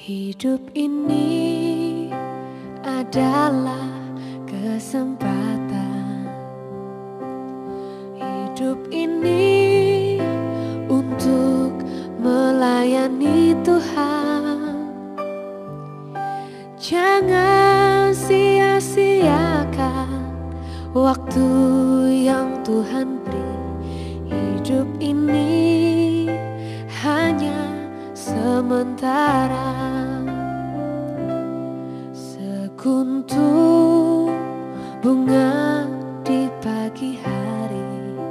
Hidup ini adalah kesempatan. Hidup ini untuk melayani Tuhan. Jangan sia-siakan waktu yang Tuhan beri. Hidup ini hanya sementara. Sekuntum bunga di pagi hari,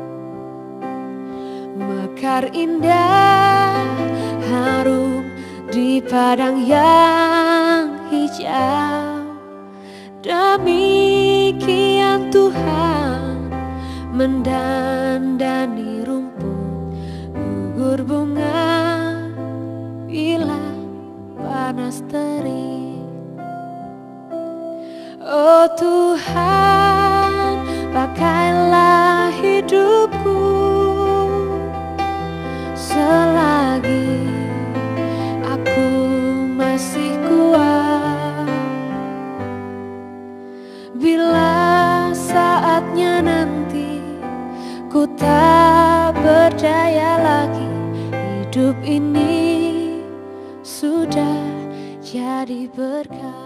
mekar indah harum di padang yang hijau. Demikian Tuhan mendandani rumput gugur bunga bila panas terik. Oh Tuhan, pakailah hidupku selagi aku masih kuat. Bila saatnya nanti ku tak berdaya lagi, hidup ini sudah jadi berkah.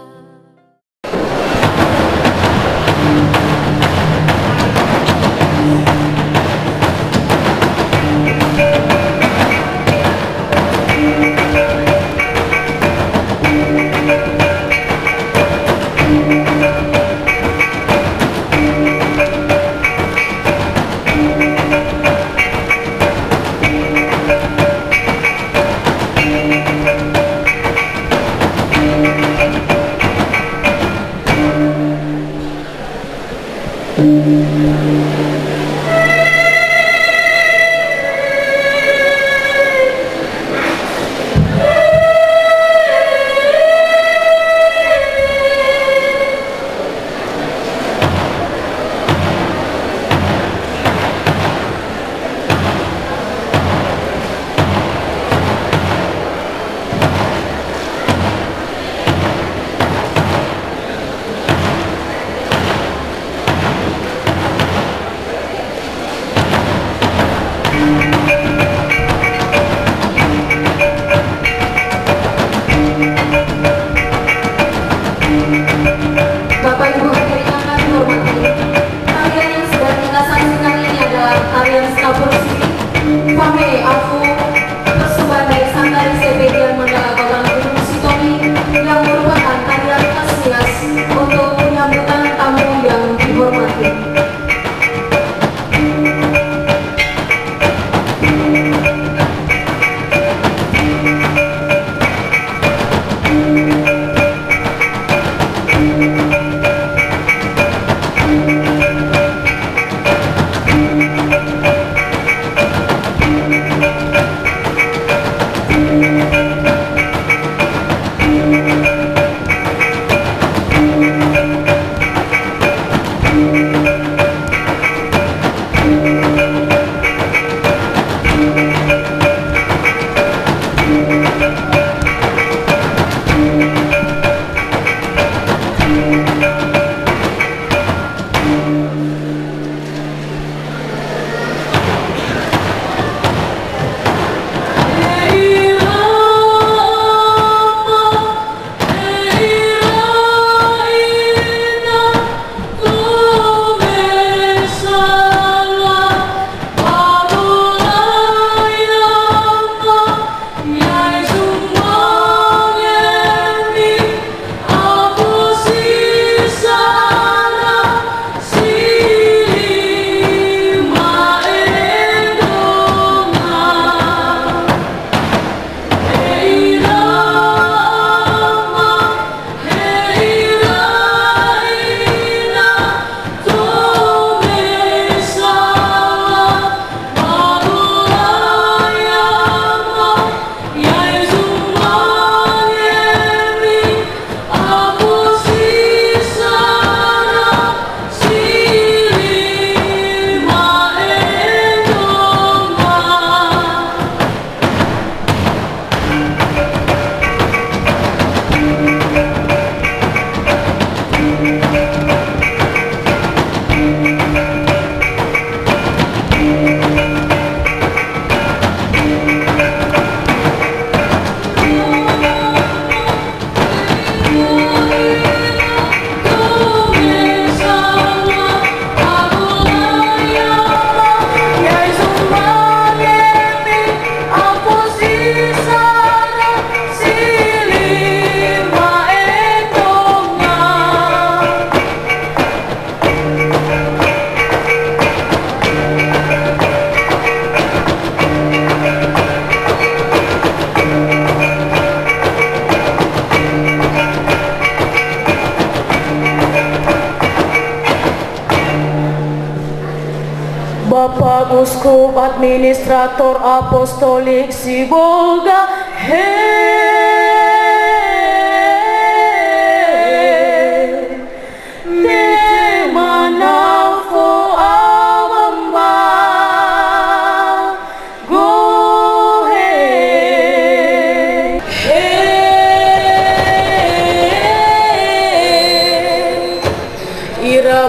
Bapak Uskup Administrator Apostolik Sibolga,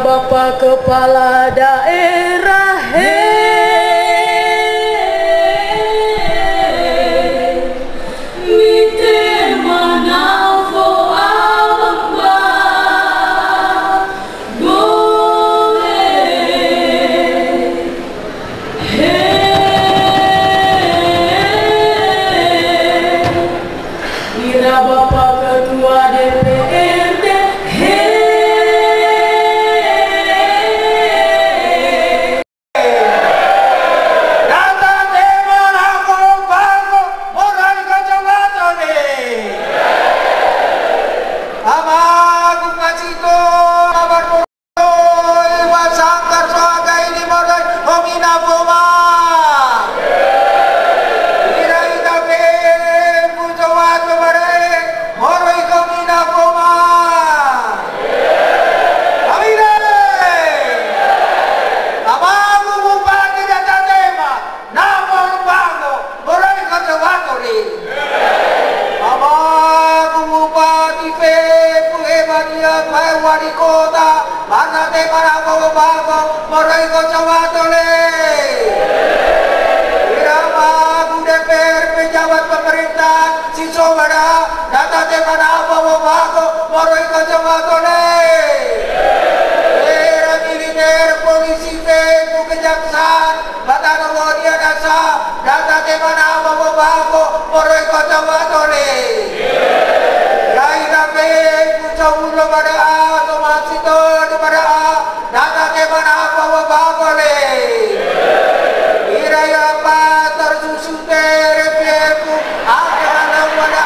Bapak Kepala Daerah, Bapak Ketua DPRD, wali kota, mana te para bago, morai kota watole. Irama DPR pejabat pemerintah, siswa mana, data te para bago, morai kota watole. Era militer, polisi, TNI, kejaksaan, batang wadia dasa, data te para bago, morai kota watole. Rai nabe, kucau pada data ke mana bagole iraya apa tersusun terpeku akan pada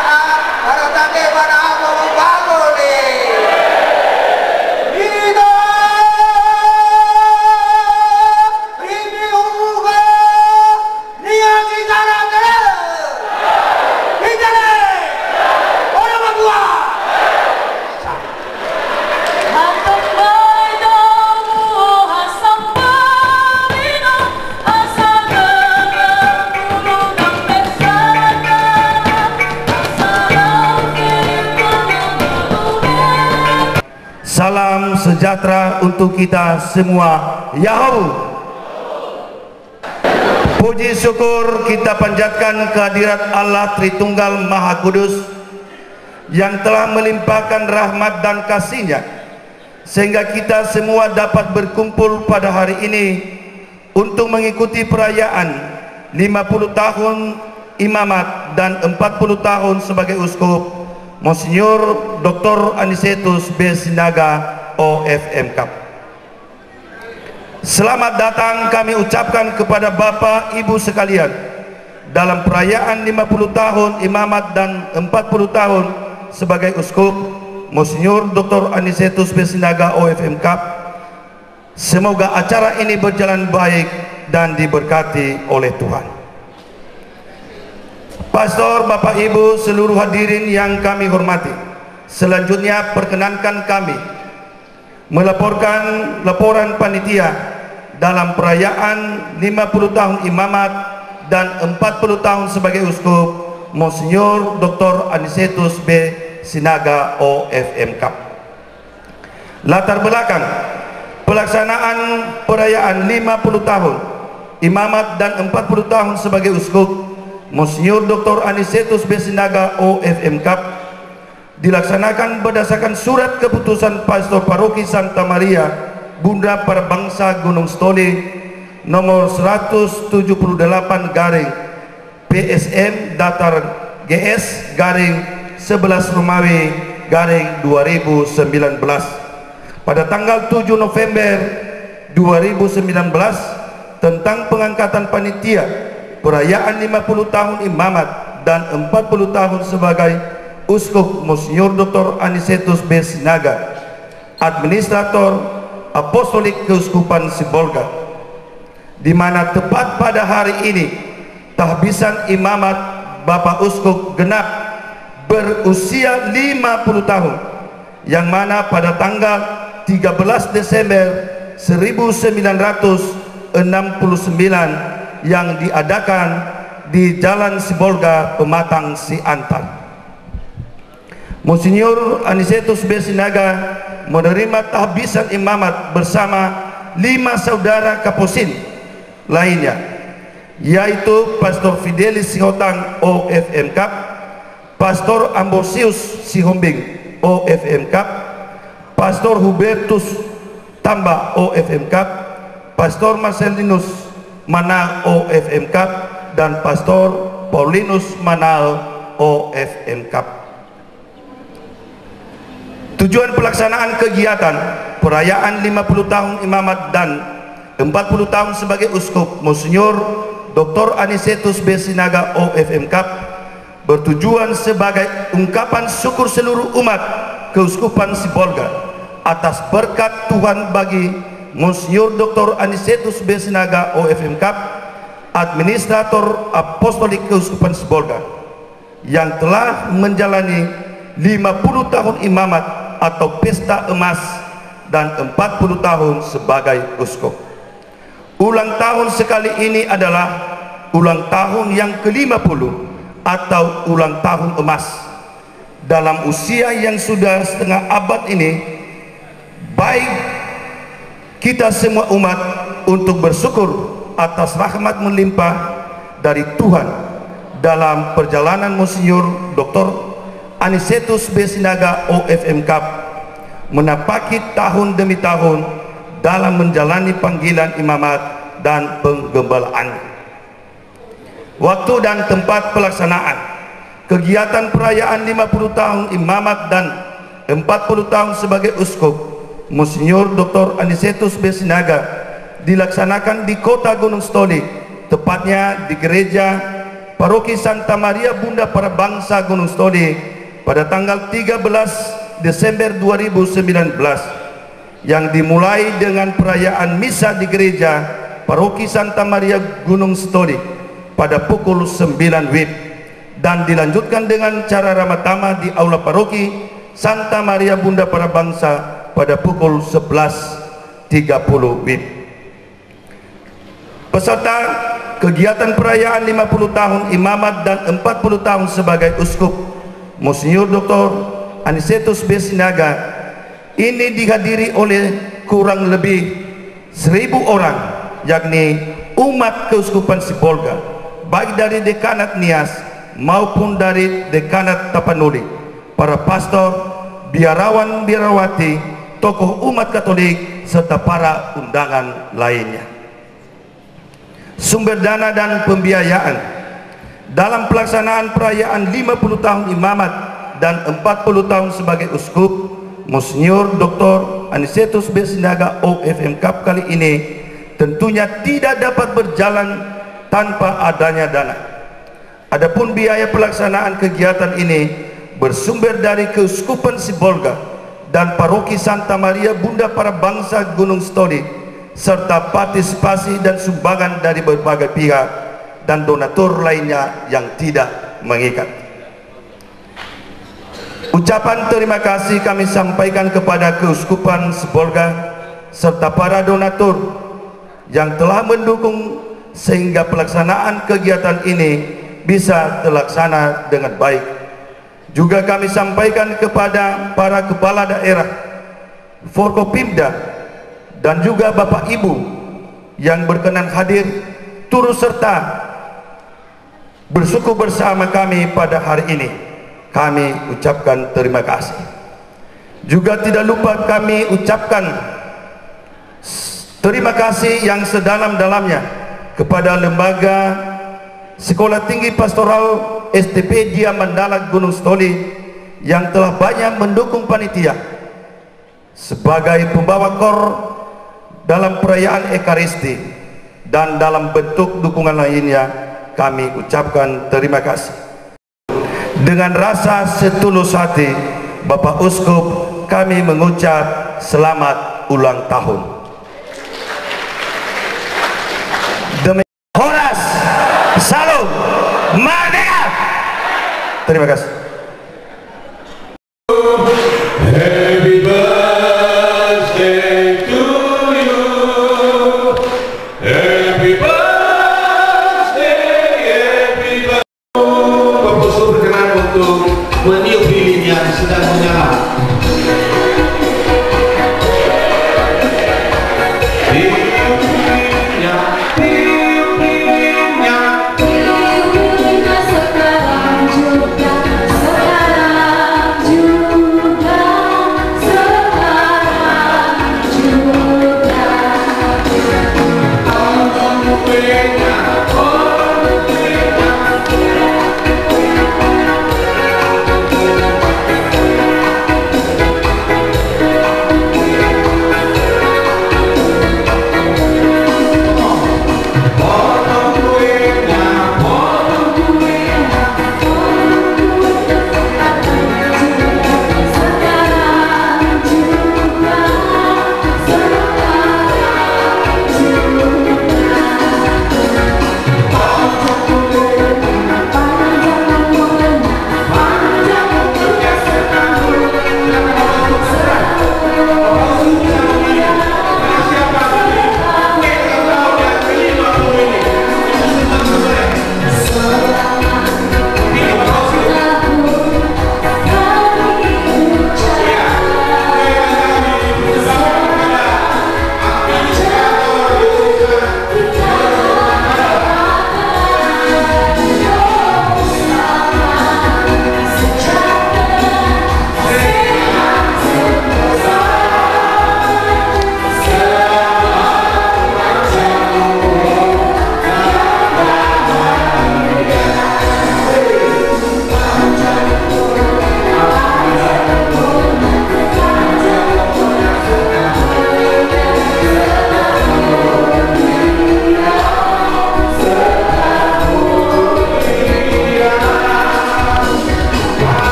data ke mana bagole ida review ga niat cara ke ida orang berdua Salam sejahtera untuk kita semua. Yahoo! Puji syukur kita panjatkan kehadirat Allah Tritunggal Maha Kudus yang telah melimpahkan rahmat dan kasih-Nya sehingga kita semua dapat berkumpul pada hari ini untuk mengikuti perayaan 50 tahun imamat dan 40 tahun sebagai uskup Monsinyur Dr. Anisetus B. Sinaga OFM Cup. Selamat datang kami ucapkan kepada Bapak Ibu sekalian dalam perayaan 50 tahun imamat dan 40 tahun sebagai uskup Monsinyur Dr. Anisetus B. Sinaga OFM Cup. Semoga acara ini berjalan baik dan diberkati oleh Tuhan. Pastor, Bapak Ibu, seluruh hadirin yang kami hormati, selanjutnya perkenankan kami melaporkan laporan panitia dalam perayaan 50 tahun imamat dan 40 tahun sebagai uskup Monsinyur Dr. Anisetus B. Sinaga OFM Cup. Latar belakang pelaksanaan perayaan 50 tahun imamat dan 40 tahun sebagai uskup Monsinyur Dr. Anisetus B. Sinaga OFM Cup dilaksanakan berdasarkan surat keputusan Pastor Paroki Santa Maria Bunda Perbangsa Gunung Stoli nomor 178 garing PSM datar GS garing 11 Romawi garing 2019 pada tanggal 7 November 2019 tentang pengangkatan panitia perayaan 50 tahun imamat dan 40 tahun sebagai uskup Monsinyur Dr. Anisetus B. Sinaga, Administrator Apostolik Keuskupan Sibolga. di mana tepat pada hari ini tahbisan imamat Bapak Uskup genap berusia 50 tahun, yang mana pada tanggal 13 Desember 1969 yang diadakan di Jalan Sibolga, Pematang, Siantar. Monsinyur Anicetus B. Sinaga menerima tahbisan imamat bersama 5 saudara kapusin lainnya, yaitu Pastor Fidelis Sihotang OFM Kap, Pastor Ambrosius Sihombing OFM Kap, Pastor Hubertus Tamba OFM Kap, Pastor Marcelinus Manal OFM Kap, dan Pastor Paulinus Manal OFM Kap. Tujuan pelaksanaan kegiatan perayaan 50 tahun imamat dan 40 tahun sebagai uskup Monsinyur Dr. Anicetus B. Sinaga OFM Kap bertujuan sebagai ungkapan syukur seluruh umat Keuskupan Sibolga atas berkat Tuhan bagi Monsinyur Dr. Anicetus B. Sinaga OFM Kap, Administrator Apostolik Keuskupan Sibolga, yang telah menjalani 50 tahun imamat atau pesta emas dan 40 tahun sebagai uskup. Ulang tahun sekali ini adalah ulang tahun yang ke-50 atau ulang tahun emas. Dalam usia yang sudah setengah abad ini, baik kita semua umat untuk bersyukur atas rahmat melimpah dari Tuhan dalam perjalanan Monsinyur Dr. Anicetus B. Sinaga OFM Kap menapaki tahun demi tahun dalam menjalani panggilan imamat dan penggembalaan. Waktu dan tempat pelaksanaan kegiatan perayaan 50 tahun imamat dan 40 tahun sebagai uskup Monsinyur Dr. Anicetus B. Sinaga dilaksanakan di Kota Gunung Stoli, tepatnya di Gereja Paroki Santa Maria Bunda Para Bangsa Gunung Stoli pada tanggal 13 Desember 2019, yang dimulai dengan perayaan misa di Gereja Paroki Santa Maria Gunung Stoli pada pukul 9 WIB dan dilanjutkan dengan cara ramatama di Aula Paroki Santa Maria Bunda Para Bangsa pada pukul 11.30 WIB. Peserta kegiatan perayaan 50 tahun imamat dan 40 tahun sebagai uskup Monsinyur Dr. Anicetus B. Sinaga ini dihadiri oleh kurang lebih 1.000 orang, yakni umat Keuskupan Sibolga, baik dari Dekanat Nias maupun dari Dekanat Tapanuli, para pastor, biarawan biarawati, tokoh umat Katolik, serta para undangan lainnya. Sumber dana dan pembiayaan dalam pelaksanaan perayaan 50 tahun imamat dan 40 tahun sebagai uskup Monsinyur Dr. Anicetus B. Sinaga OFM Kap kali ini tentunya tidak dapat berjalan tanpa adanya dana. Adapun biaya pelaksanaan kegiatan ini bersumber dari Keuskupan Sibolga dan Paroki Santa Maria Bunda Para Bangsa Gunung Stoli, serta partisipasi dan sumbangan dari berbagai pihak dan donatur lainnya yang tidak mengikat. Ucapan terima kasih kami sampaikan kepada Keuskupan Sibolga serta para donatur yang telah mendukung sehingga pelaksanaan kegiatan ini bisa terlaksana dengan baik. Juga kami sampaikan kepada para kepala daerah, Forkopimda, dan juga Bapak Ibu yang berkenan hadir turut serta bersyukur bersama kami pada hari ini. Kami ucapkan terima kasih. Juga tidak lupa kami ucapkan terima kasih yang sedalam-dalamnya kepada Lembaga Sekolah Tinggi Pastoral STP Dia Mandala Gunung Stoli yang telah banyak mendukung panitia sebagai pembawa kor dalam perayaan Ekaristi, dan dalam bentuk dukungan lainnya kami ucapkan terima kasih. Dengan rasa setulus hati, Bapak Uskup, kami mengucap selamat ulang tahun. Merdeka. Terima kasih. Happy birthday to you. Happy birthday, happy birthday. Bapak Bosku berkenan untuk meniup lilin yang sedang menyala.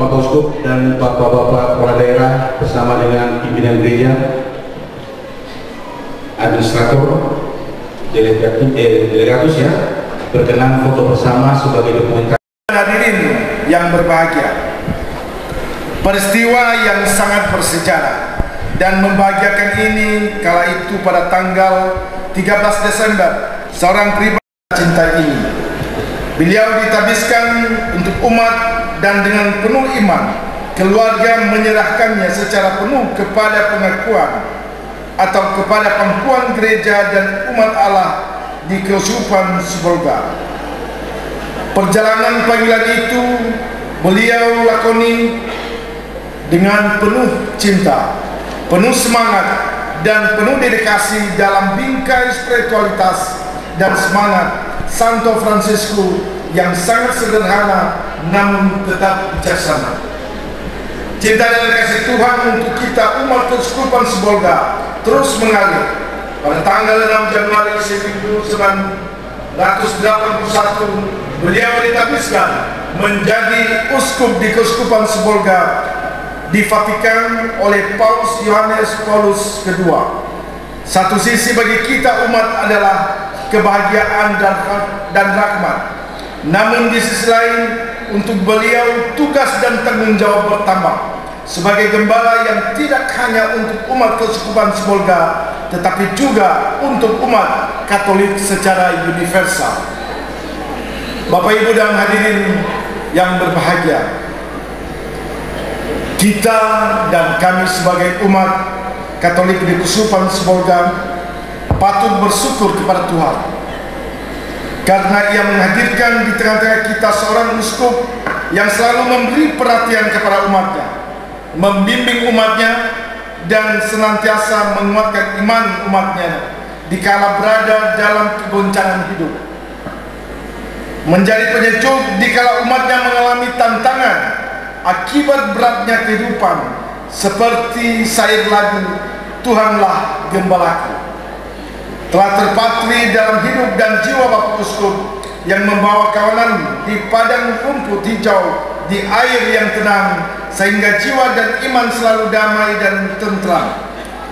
Bapak Uskup dan Bapak-Bapak Kepala Daerah bersama dengan pimpinan gereja, administrator, delegatus ya, berkenan foto bersama sebagai dokumentasi. Hadirin yang berbahagia, peristiwa yang sangat bersejarah dan membahagiakan ini kala itu pada tanggal 13 Desember seorang pribadi cinta ini. Beliau ditabiskan untuk umat dan dengan penuh iman keluarga menyerahkannya secara penuh kepada pengakuan atau kepada pangkuan gereja dan umat Allah di Keuskupan Sibolga. Perjalanan panggilan itu beliau lakoni dengan penuh cinta, penuh semangat dan penuh dedikasi dalam bingkai spiritualitas dan semangat Santo Fransiskus yang sangat sederhana namun tetap bijaksana. Cinta dan kasih Tuhan untuk kita umat Keuskupan Sibolga terus mengalir. Pada tanggal 6 Januari 1981 beliau ditabiskan menjadi uskup di Keuskupan Sibolga di Vatikan oleh Paus Yohanes Paulus II. Satu sisi bagi kita umat adalah kebahagiaan dan rahmat, namun di sisi lain untuk beliau tugas dan tanggung jawab bertambah sebagai gembala yang tidak hanya untuk umat Keuskupan Sibolga tetapi juga untuk umat Katolik secara universal. Bapak Ibu dan hadirin yang berbahagia, kita dan kami sebagai umat Katolik di Keuskupan Sibolga patut bersyukur kepada Tuhan karena Ia menghadirkan di tengah-tengah kita seorang uskup yang selalu memberi perhatian kepada umatnya, membimbing umatnya, dan senantiasa menguatkan iman umatnya dikala berada dalam kegoncangan hidup, menjadi penyejuk dikala umatnya mengalami tantangan akibat beratnya kehidupan, seperti syair lagu Tuhanlah Gembalaku. Telah terpatri dalam hidup dan jiwa Bapak Uskup yang membawa kawanan di padang rumput hijau, di air yang tenang, sehingga jiwa dan iman selalu damai dan tentram.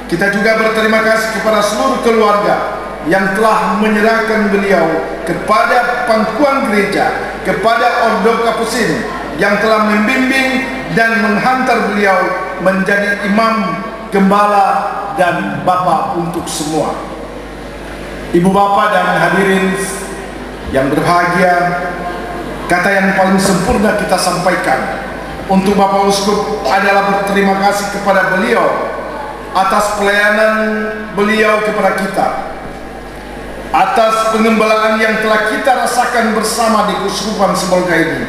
Kita juga berterima kasih kepada seluruh keluarga yang telah menyerahkan beliau kepada pangkuan gereja, kepada Ordo Kapusin yang telah membimbing dan menghantar beliau menjadi imam, gembala, dan bapak untuk semua. Ibu bapak dan hadirin yang berbahagia, kata yang paling sempurna kita sampaikan untuk Bapak Uskup adalah berterima kasih kepada beliau atas pelayanan beliau kepada kita, atas pengembalaan yang telah kita rasakan bersama di Keuskupan Sibolga ini,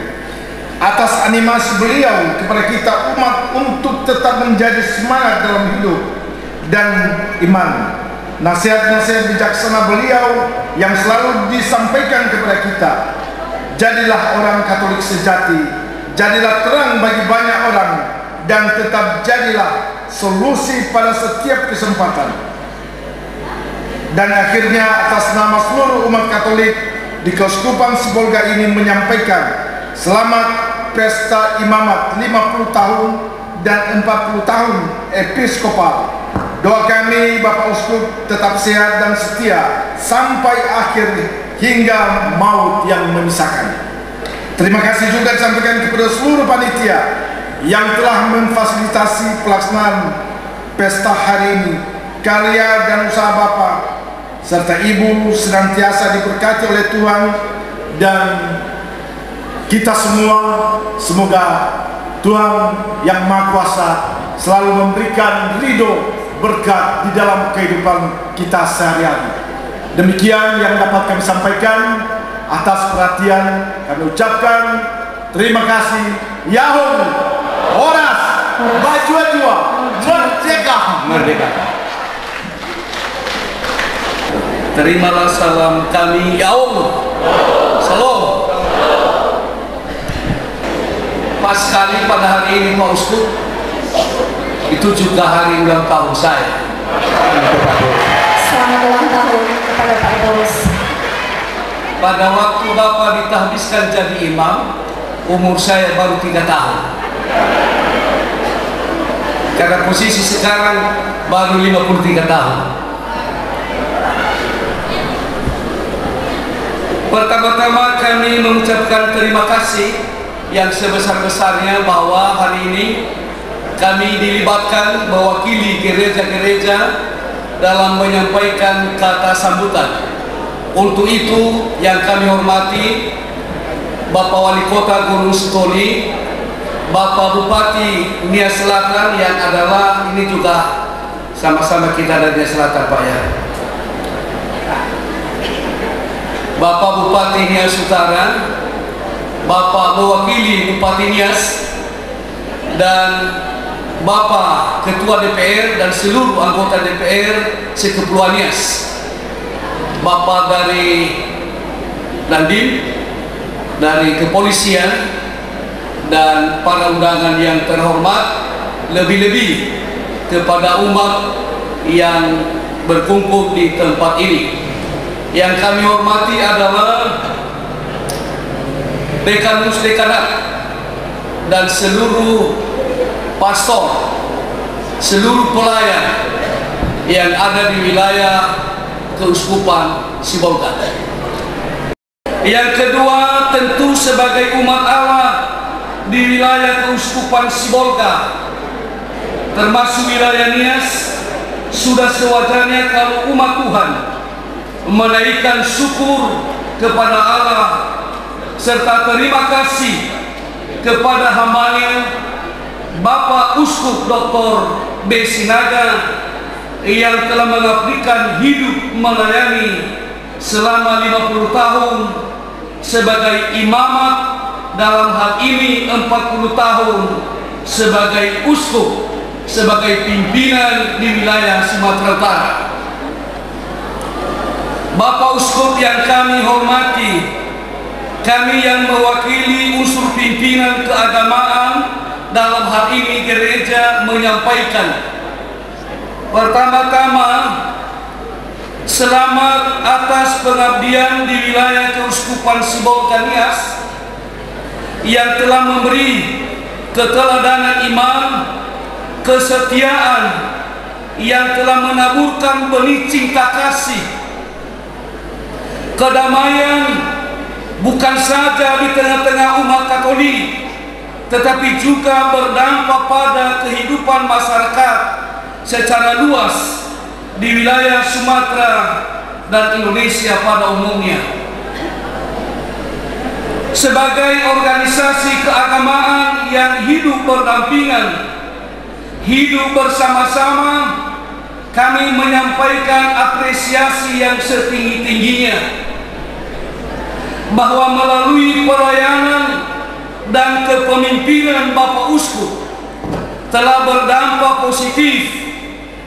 atas animasi beliau kepada kita umat untuk tetap menjadi semangat dalam hidup dan iman. Nasihat-nasihat bijaksana beliau yang selalu disampaikan kepada kita, jadilah orang Katolik sejati, jadilah terang bagi banyak orang, dan tetap jadilah solusi pada setiap kesempatan. Dan akhirnya atas nama seluruh umat Katolik di Keuskupan Sibolga ini menyampaikan selamat pesta imamat 50 tahun dan 40 tahun episkopal. Doa kami Bapak Uskup tetap sehat dan setia sampai akhir hingga maut yang memisahkan. Terima kasih juga disampaikan kepada seluruh panitia yang telah memfasilitasi pelaksanaan pesta hari ini. Karya dan usaha Bapak serta Ibu senantiasa diberkati oleh Tuhan, dan kita semua semoga Tuhan yang Maha Kuasa selalu memberikan ridho berkat di dalam kehidupan kita sehari-hari. Demikian yang dapat kami sampaikan. Atas perhatian kami ucapkan terima kasih. Yahoo, Horas, Bajua-jua, Merdeka, Merdeka. Terimalah salam kami, ya Allah. Salam. Pas sekali pada hari ini Pak Uskup, itu juga hari ulang tahun saya. Selamat ulang tahun kepada Pak Bos. Pada waktu Bapak ditahbiskan jadi imam, umur saya baru 3 tahun. Karena posisi sekarang baru 53 tahun. Pertama-tama kami mengucapkan terima kasih yang sebesar-besarnya bahwa hari ini kami dilibatkan mewakili gereja-gereja dalam menyampaikan kata sambutan. Untuk itu yang kami hormati Bapak Wali Kota Gunung Sitoli, Bapak Bupati Nias Selatan yang adalah ini juga sama-sama kita dari Nias Selatan Pak ya. Bapak Bupati Nias Utara, Bapak mewakili Bupati Nias, dan Bapak Ketua DPR dan seluruh anggota DPR sekepulauan Nias, Bapak dari Dandim, dari kepolisian, dan para undangan yang terhormat, lebih-lebih kepada umat yang berkumpul di tempat ini. Yang kami hormati adalah dekanus-dekanat dan seluruh pastor, seluruh pelayan yang ada di wilayah Keuskupan Sibolga. Yang kedua, tentu sebagai umat Allah di wilayah Keuskupan Sibolga, termasuk wilayah Nias, sudah sewajarnya kalau umat Tuhan menaikkan syukur kepada Allah serta terima kasih kepada hambanya Bapak Uskup Dr. B. Sinaga yang telah mengabdikan hidup melayani selama 50 tahun sebagai imamat, dalam hal ini 40 tahun sebagai uskup, sebagai pimpinan di wilayah Sumatera Utara. Bapak Uskup yang kami hormati, kami yang mewakili unsur pimpinan keagamaan dalam hal ini gereja menyampaikan, pertama-tama selamat atas pengabdian di wilayah Keuskupan Sibolga Nias yang telah memberi keteladanan iman, kesetiaan, yang telah menaburkan benih cinta kasih, kedamaian bukan saja di tengah-tengah umat Katolik, tetapi juga berdampak pada kehidupan masyarakat secara luas di wilayah Sumatera dan Indonesia pada umumnya. Sebagai organisasi keagamaan yang hidup berdampingan, hidup bersama-sama, kami menyampaikan apresiasi yang setinggi-tingginya bahwa melalui pelayanan dan kepemimpinan Bapak Uskup telah berdampak positif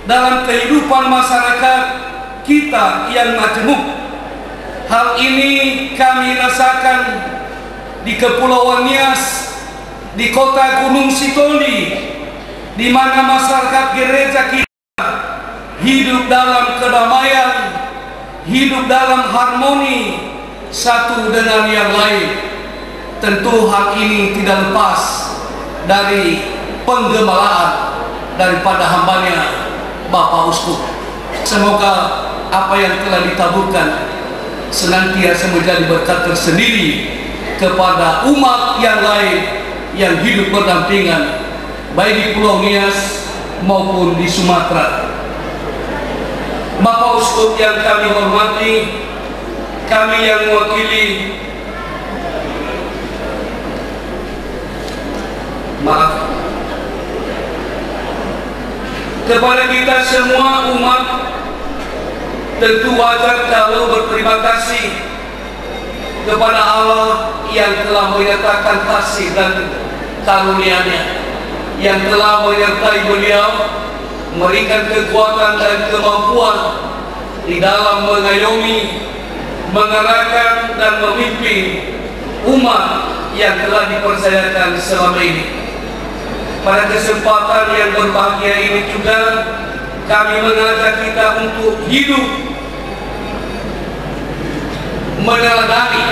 dalam kehidupan masyarakat kita yang majemuk. Hal ini kami rasakan di Kepulauan Nias, di kota Gunung Sitoli, di mana masyarakat gereja kita hidup dalam kedamaian, hidup dalam harmoni satu dengan yang lain. Tentu hal ini tidak lepas dari penggemalaan daripada hambanya Bapak Uskup. Semoga apa yang telah ditaburkan senantiasa menjadi berkat tersendiri kepada umat yang lain yang hidup berdampingan baik di Pulau Nias maupun di Sumatera. Bapak Uskup yang kami hormati, kami yang mewakili, kepada kita semua umat, tentu wajar kalau berterima kasih kepada Allah yang telah menyatakan kasih dan karunia-Nya, yang telah menyertai beliau, memberikan kekuatan dan kemampuan di dalam mengayomi, mengarahkan dan memimpin umat yang telah dipercayakan selama ini. Pada kesempatan yang berbahagia ini juga kami mengajak kita untuk hidup meneladani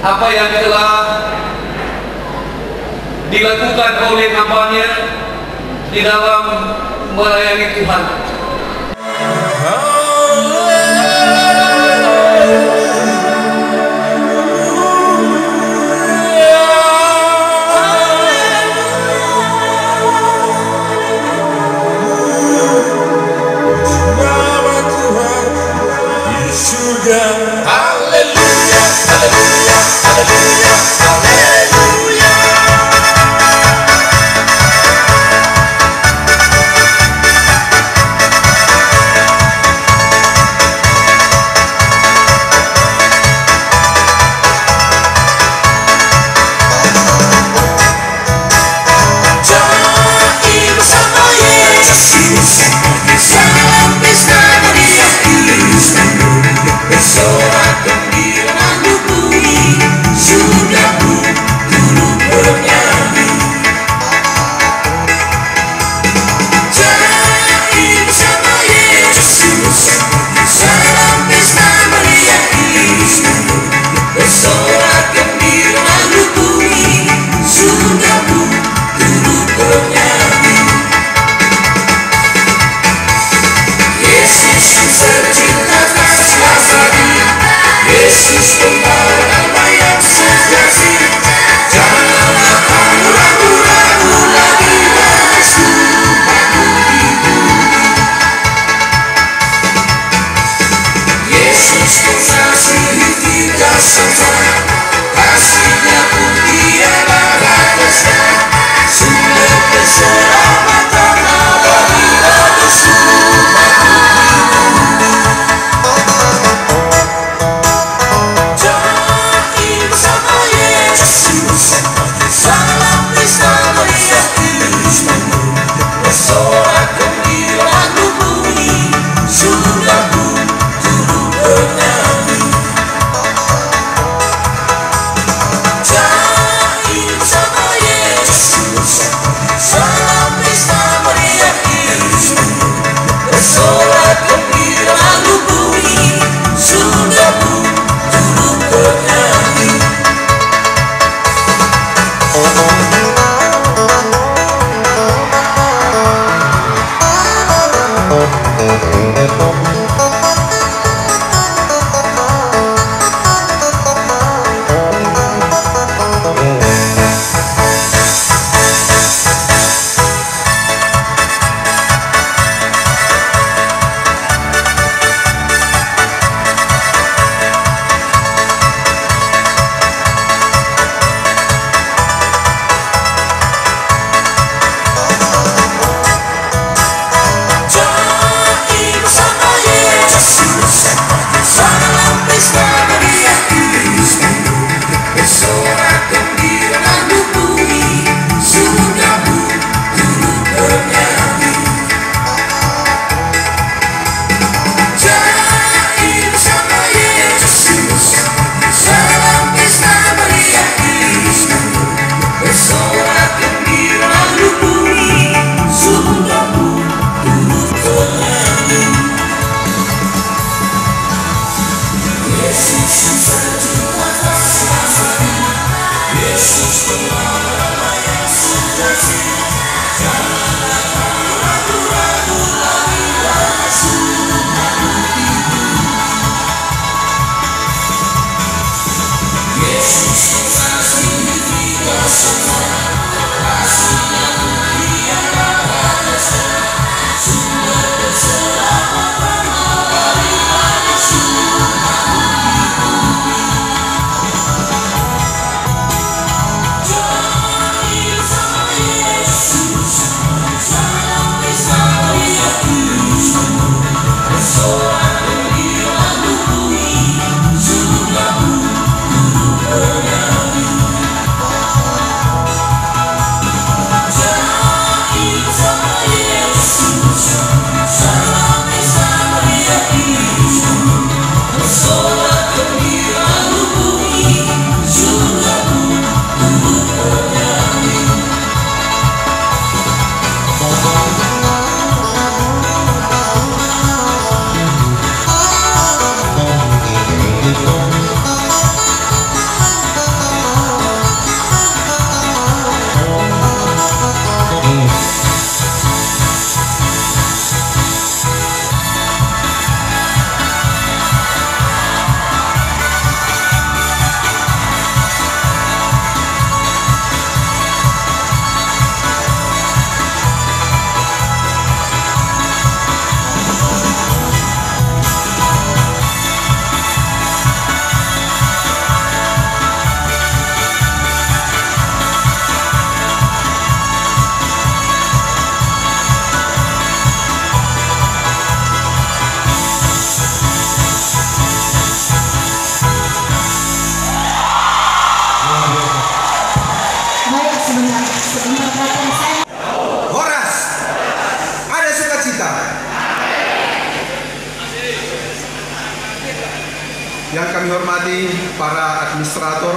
apa yang telah dilakukan oleh hambanya di dalam melayani Tuhan. hormati para administrator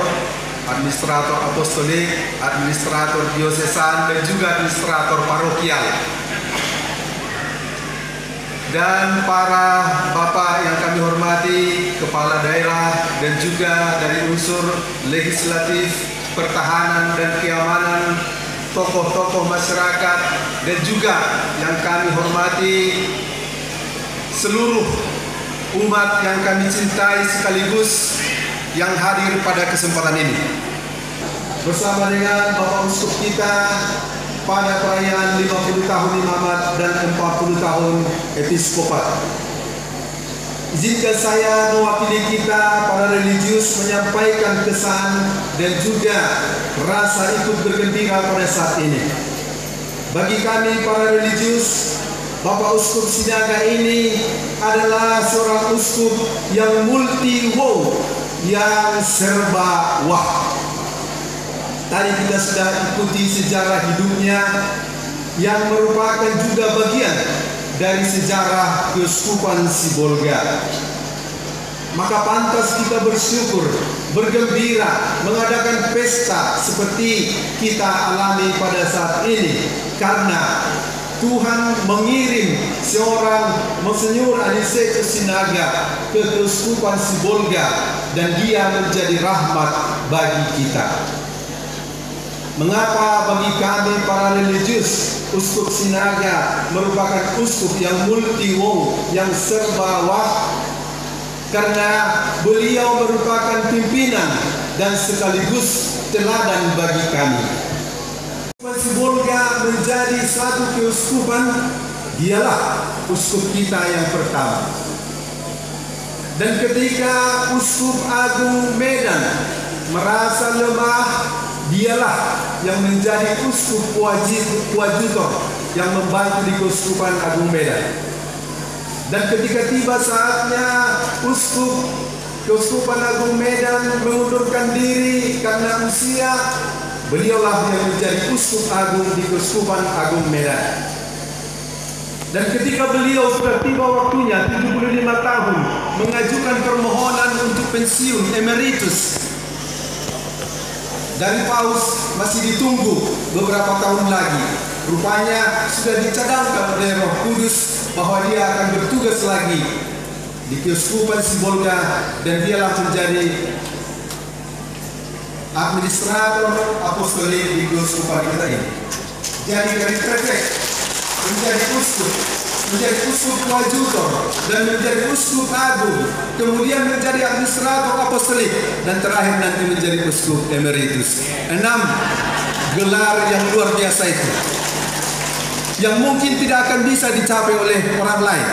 apostolik, administrator diosesan, dan juga administrator parokial, dan para bapak yang kami hormati, kepala daerah, dan juga dari unsur legislatif, pertahanan dan keamanan, tokoh-tokoh masyarakat, dan juga yang kami hormati seluruh umat yang kami cintai sekaligus yang hadir pada kesempatan ini. Bersama dengan Bapak Uskup kita pada perayaan 50 tahun imamat dan 40 tahun episkopat. Izinkan saya mewakili kita para religius menyampaikan kesan dan juga rasa ikut bergembira pada saat ini. Bagi kami para religius, Bapak Uskup Sinaga ini adalah seorang uskup yang multi wow, yang serba wah. Tadi kita sudah ikuti sejarah hidupnya yang merupakan juga bagian dari sejarah Keuskupan Sibolga. Maka pantas kita bersyukur, bergembira, mengadakan pesta seperti kita alami pada saat ini, karena Tuhan mengirim seorang Monsinyur Aniseto Sinaga ke Keuskupan Sibolga, dan dia menjadi rahmat bagi kita. Mengapa bagi kami para religius Uskup Sinaga merupakan uskup yang multi wow, yang serba wah? Karena beliau merupakan pimpinan dan sekaligus teladan bagi kami. Keuskupan Sibolga menjadi satu keuskupan, dialah uskup kita yang pertama. Dan ketika Uskup Agung Medan merasa lemah, dialah yang menjadi uskup koadjutor yang membantu di Keuskupan Agung Medan. Dan ketika tiba saatnya Keuskupan Agung Medan mengundurkan diri karena usia, beliaulah yang menjadi uskup agung di Keuskupan Agung Medan. Dan ketika beliau sudah tiba waktunya 75 tahun mengajukan permohonan untuk pensiun emeritus dari Paus, masih ditunggu beberapa tahun lagi. Rupanya sudah dicadangkan oleh Roh Kudus bahwa dia akan bertugas lagi di Keuskupan Sibolga, dan dialah menjadi administrator apostolik di Keuskupan kita ini. Jadi dari prefek menjadi uskup, menjadi uskup koadjutor, dan menjadi uskup agung, kemudian menjadi administrator apostolik, dan terakhir nanti menjadi uskup emeritus. 6 gelar yang luar biasa itu, yang mungkin tidak akan bisa dicapai oleh orang lain.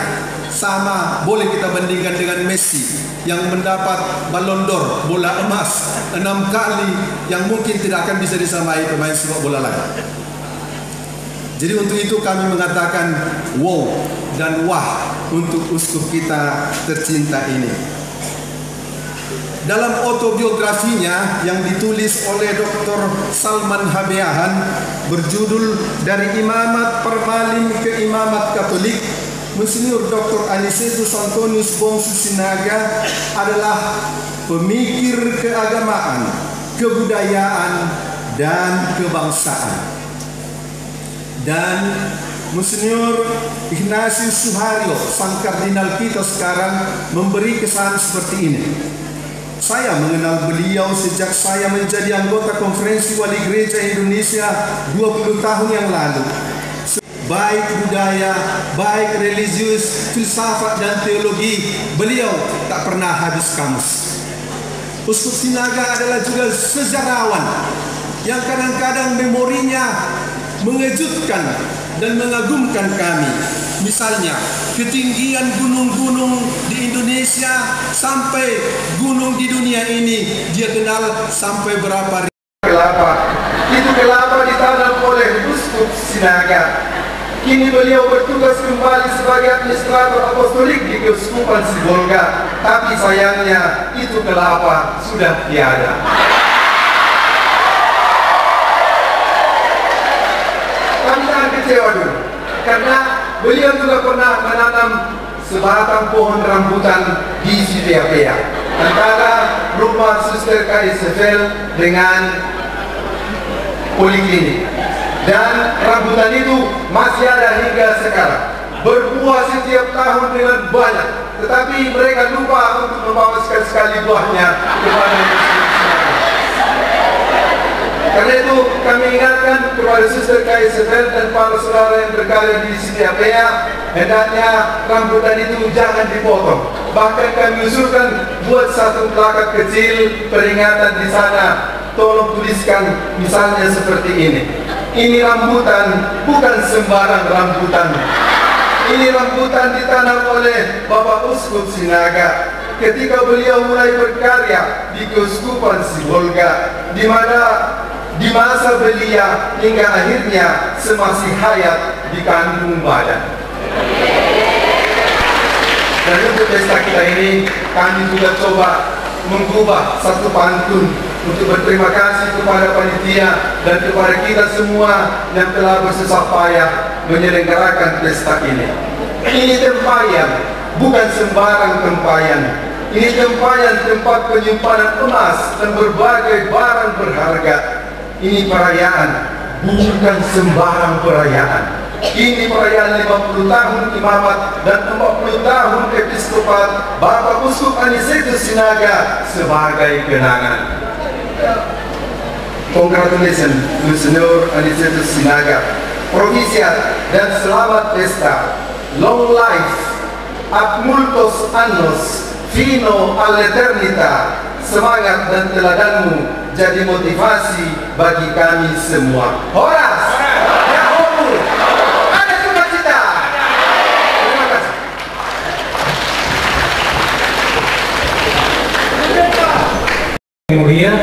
Sama boleh kita bandingkan dengan Messi yang mendapat Ballon d'Or, bola emas 6 kali, yang mungkin tidak akan bisa disamai pemain sepak bola lain. Jadi untuk itu kami mengatakan wow dan wah untuk uskup kita tercinta ini. Dalam autobiografinya yang ditulis oleh Dr. Salman Habeahan berjudul Dari Imamat Permalim ke Imamat Katolik, Monsinyur Dr. Anisetus Antonius Bongsu Sinaga adalah pemikir keagamaan, kebudayaan, dan kebangsaan. Dan Monsinyur Ignatius Suharyo, sang kardinal kita sekarang, memberi kesan seperti ini. Saya mengenal beliau sejak saya menjadi anggota Konferensi Wali Gereja Indonesia 20 tahun yang lalu. Baik budaya, baik religius, filsafat, dan teologi, beliau tak pernah habis kamus. Uskup Sinaga adalah juga sejarawan yang kadang-kadang memorinya mengejutkan dan mengagumkan kami. Misalnya, ketinggian gunung-gunung di Indonesia sampai gunung di dunia ini dia kenal sampai berapa kelapa. Itu kelapa ditanam oleh Uskup Sinaga. Kini beliau bertugas kembali sebagai administrator apostolik di Keuskupan Sibolga. Tapi sayangnya itu kelapa sudah tiada. Kami sangat kecewa dulu, karena beliau juga pernah menanam sebatang pohon rambutan di Sidiapea. antara rumah suster KSFL dengan poliklinik. Dan rambutan itu masih ada hingga sekarang, berbuah setiap tahun dengan banyak, tetapi mereka lupa untuk membawa sekali-sekali buahnya kepada karena itu kami ingatkan kepada suster KSFL dan para saudara yang berkarya di Siti Apea, hendaknya rambutan itu jangan dipotong. Bahkan kami usulkan buat satu plakat kecil peringatan di sana. Tolong tuliskan misalnya seperti ini. Ini rambutan bukan sembarang rambutan. Ini rambutan ditanam oleh Bapak Uskup Sinaga ketika beliau mulai berkarya di Keuskupan Sibolga, di mana di masa belia hingga akhirnya semasih hayat di kandung badan. Dan untuk pesta kita ini kami juga coba mengubah satu pantun untuk berterima kasih kepada panitia dan kepada kita semua yang telah bersusah payah menyelenggarakan pesta ini. Ini tempayan, bukan sembarang tempayan. Ini tempayan tempat penyimpanan emas dan berbagai barang berharga. Ini perayaan, bukan sembarang perayaan. Ini perayaan 50 tahun imamat dan 40 tahun episkopat Bapak Uskup Anisetus Sinaga sebagai kenangan. Congratulations to Senior Anisetus Sinaga. Provisiat dan selamat pesta. Long life, ad multos annos, fino all'eternita. Semangat dan teladanmu jadi motivasi bagi kami semua. Horas, ya umur, ada sukacita. Terima kasih. Mulia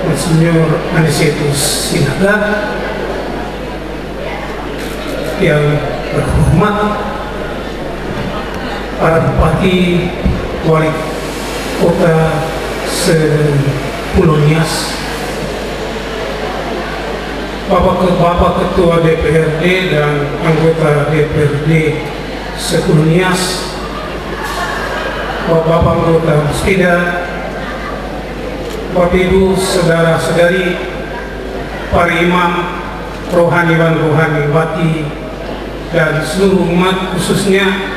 Monsinyur Anisetus Sinaga yang berhormat para bupati, wali kota Pulau Nias, Bapak Ketua DPRD dan anggota DPRD Pulau Nias, Bapak anggota Muspida, Bapak Ibu, saudara-saudari, para imam, rohaniwan-rohaniwati, dan seluruh umat, khususnya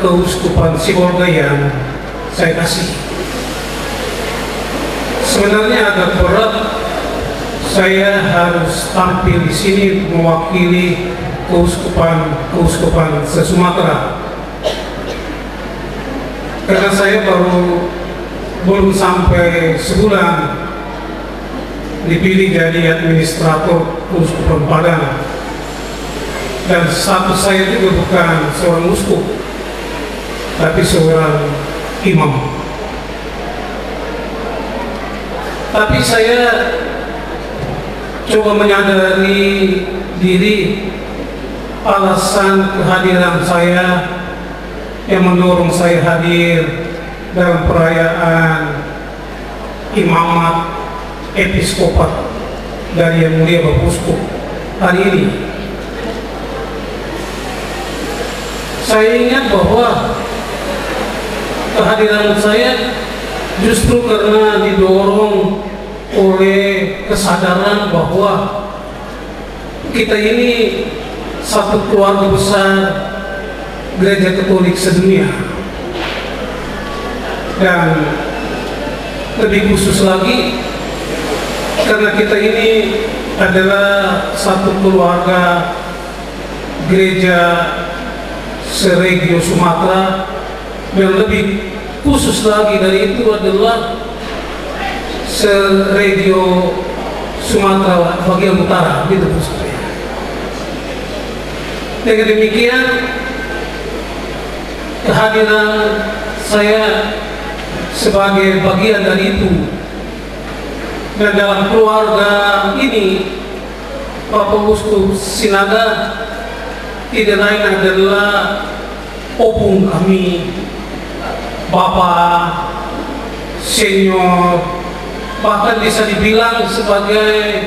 Keuskupan Sibolga yang saya kasih. Sebenarnya agak berat saya harus tampil di sini mewakili keuskupan se-Sumatera, karena saya belum sampai sebulan dipilih jadi administrator Keuskupan Padang, dan status saya juga bukan seorang uskup tapi seorang imam. Tapi saya coba menyadari diri alasan kehadiran saya yang mendorong saya hadir dalam perayaan imamat episkopat dari Yang Mulia Bapak Uskup hari ini. Saya ingat bahwa kehadiran saya justru karena didorong oleh kesadaran bahwa kita ini satu keluarga besar Gereja Katolik sedunia, dan lebih khusus lagi karena kita ini adalah satu keluarga gereja se-Regio Sumatera, dan lebih khusus lagi dari itu adalah se-Regio Sumatera bagian utara, gitu maksudnya. Dengan demikian, kehadiran saya sebagai bagian dari itu, dan dalam keluarga ini Bapak Uskup Sinaga tidak lain adalah opung kami, Bapak senior, bahkan bisa dibilang sebagai,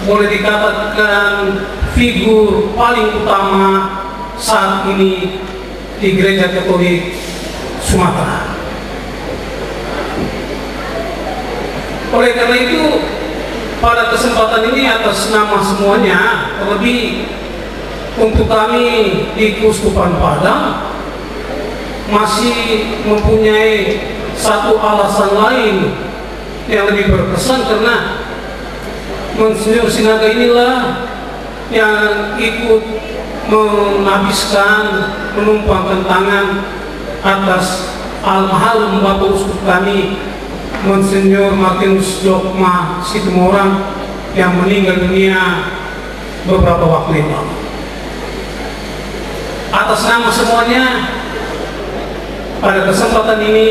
boleh dikatakan, figur paling utama saat ini di Gereja Katolik Sumatera. Oleh karena itu, pada kesempatan ini atas nama semuanya, terlebih untuk kami di Keuskupan Padang masih mempunyai satu alasan lain yang lebih berkesan, karena Monsinyur Sinaga inilah yang ikut menghabiskan, menumpangkan tangan atas almarhum Bapak Uskup kami Monsinyur Martinus Jokma Situmorang yang meninggal dunia beberapa waktu yang lalu. Atas nama semuanya, pada kesempatan ini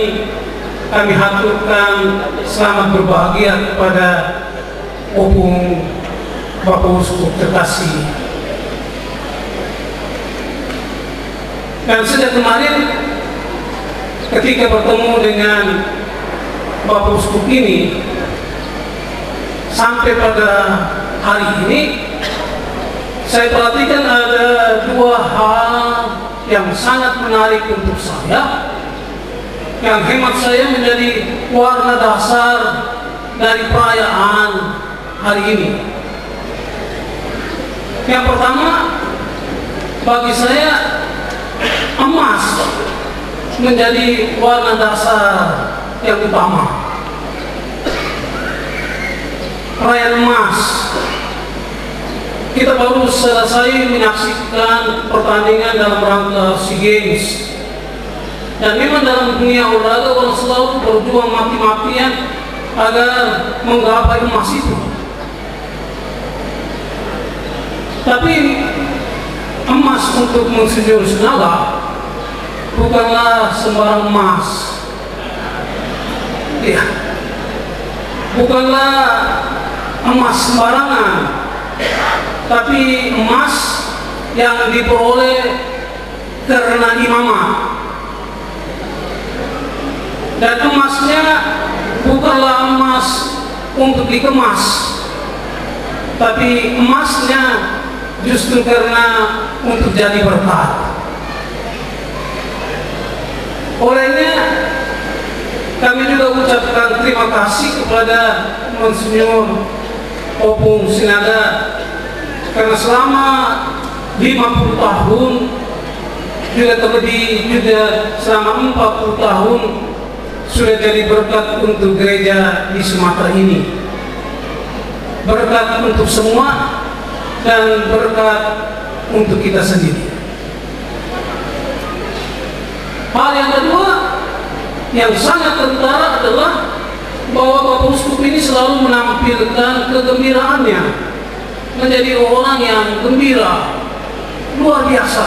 kami haturkan selamat berbahagia kepada Opung Bapak Uskup terkasih. Dan sejak kemarin ketika bertemu dengan Bapak Uskup ini sampai pada hari ini, saya perhatikan ada dua hal yang sangat menarik untuk saya, yang hemat saya menjadi warna dasar dari perayaan hari ini. Yang pertama, bagi saya emas menjadi warna dasar yang utama. Perayaan emas, kita baru selesai menyaksikan pertandingan dalam rangka SEA Games, dan memang dalam dunia olahraga orang selalu berjuang mati-matian agar menggapai emas itu. Tapi emas untuk Monsinyur Sinaga bukanlah sembarang emas. Ya, bukanlah emas sembarangan, tapi emas yang diperoleh karena imamat. Dan emasnya bukanlah emas untuk dikemas, tapi emasnya justru karena untuk jadi berkat. Olehnya kami juga ucapkan terima kasih kepada Monsinyur Opung Sinaga, karena selama 50 tahun, juga terlebih juga selama 40 tahun sudah jadi berkat untuk gereja di Sumatera ini, berkat untuk semua dan berkat untuk kita sendiri. Hal yang kedua yang sangat kentara adalah bahwa Bapak Uskup ini selalu menampilkan kegembiraannya, menjadi orang yang gembira luar biasa.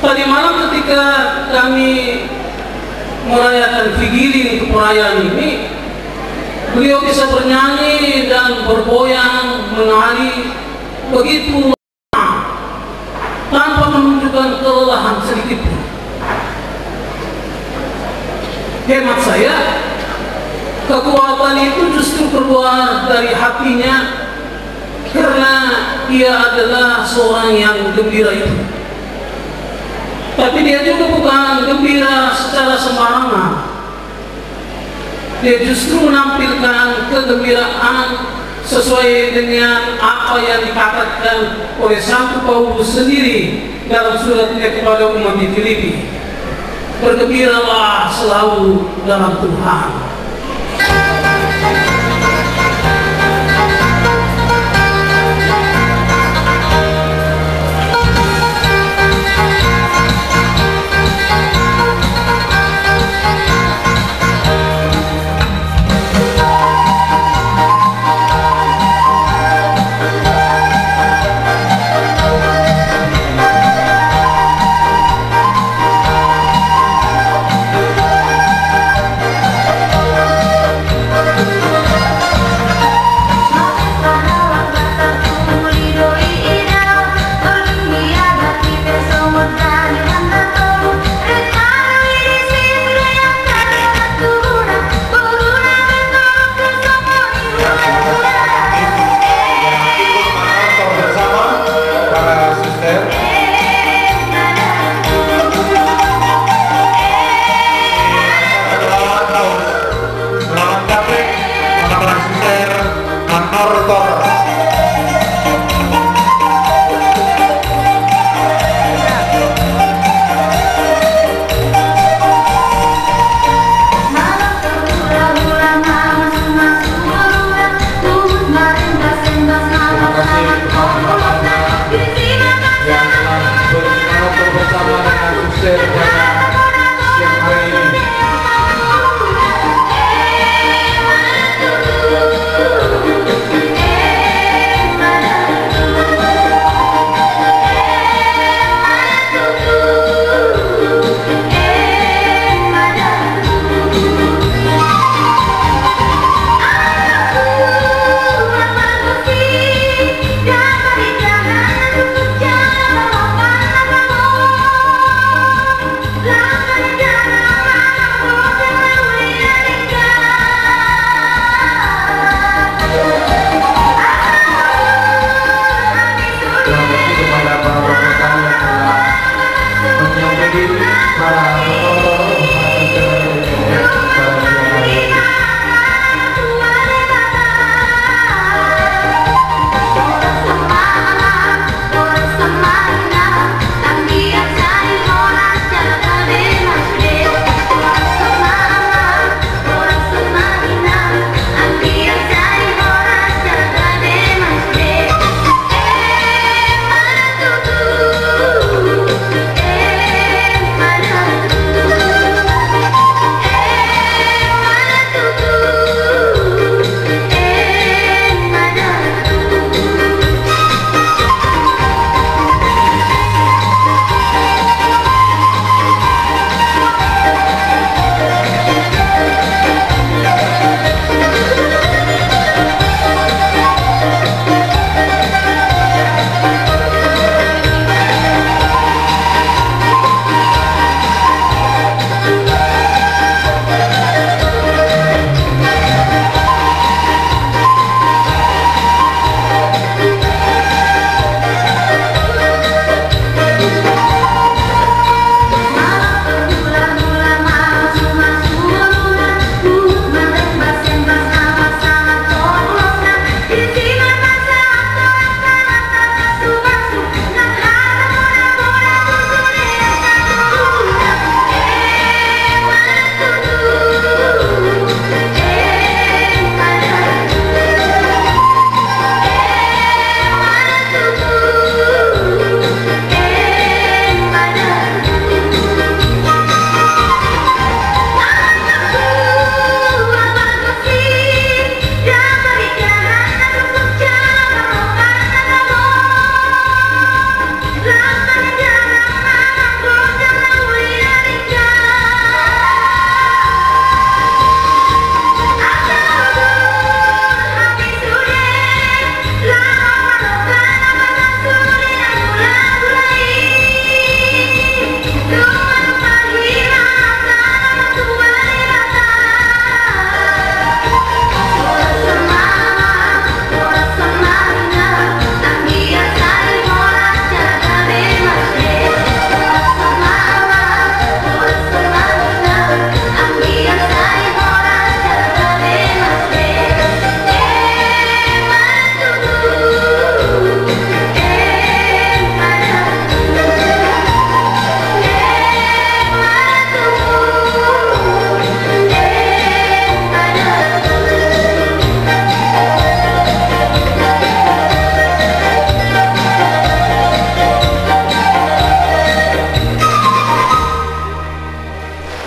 Tadi malam ketika kami merayakan Vigili untuk perayaan ini, beliau bisa bernyanyi dan bergoyang, menari begitu lama tanpa menunjukkan kelelahan sedikit pun. Hemat saya, kekuatan itu justru keluar dari hatinya, karena ia adalah seorang yang gembira itu. Tapi dia juga bukan gembira secara sembarangan. Dia justru menampilkan kegembiraan sesuai dengan apa yang dikatakan oleh Santo Paulus sendiri dalam suratnya kepada umat di Filipi. Bergembiralah selalu dalam Tuhan.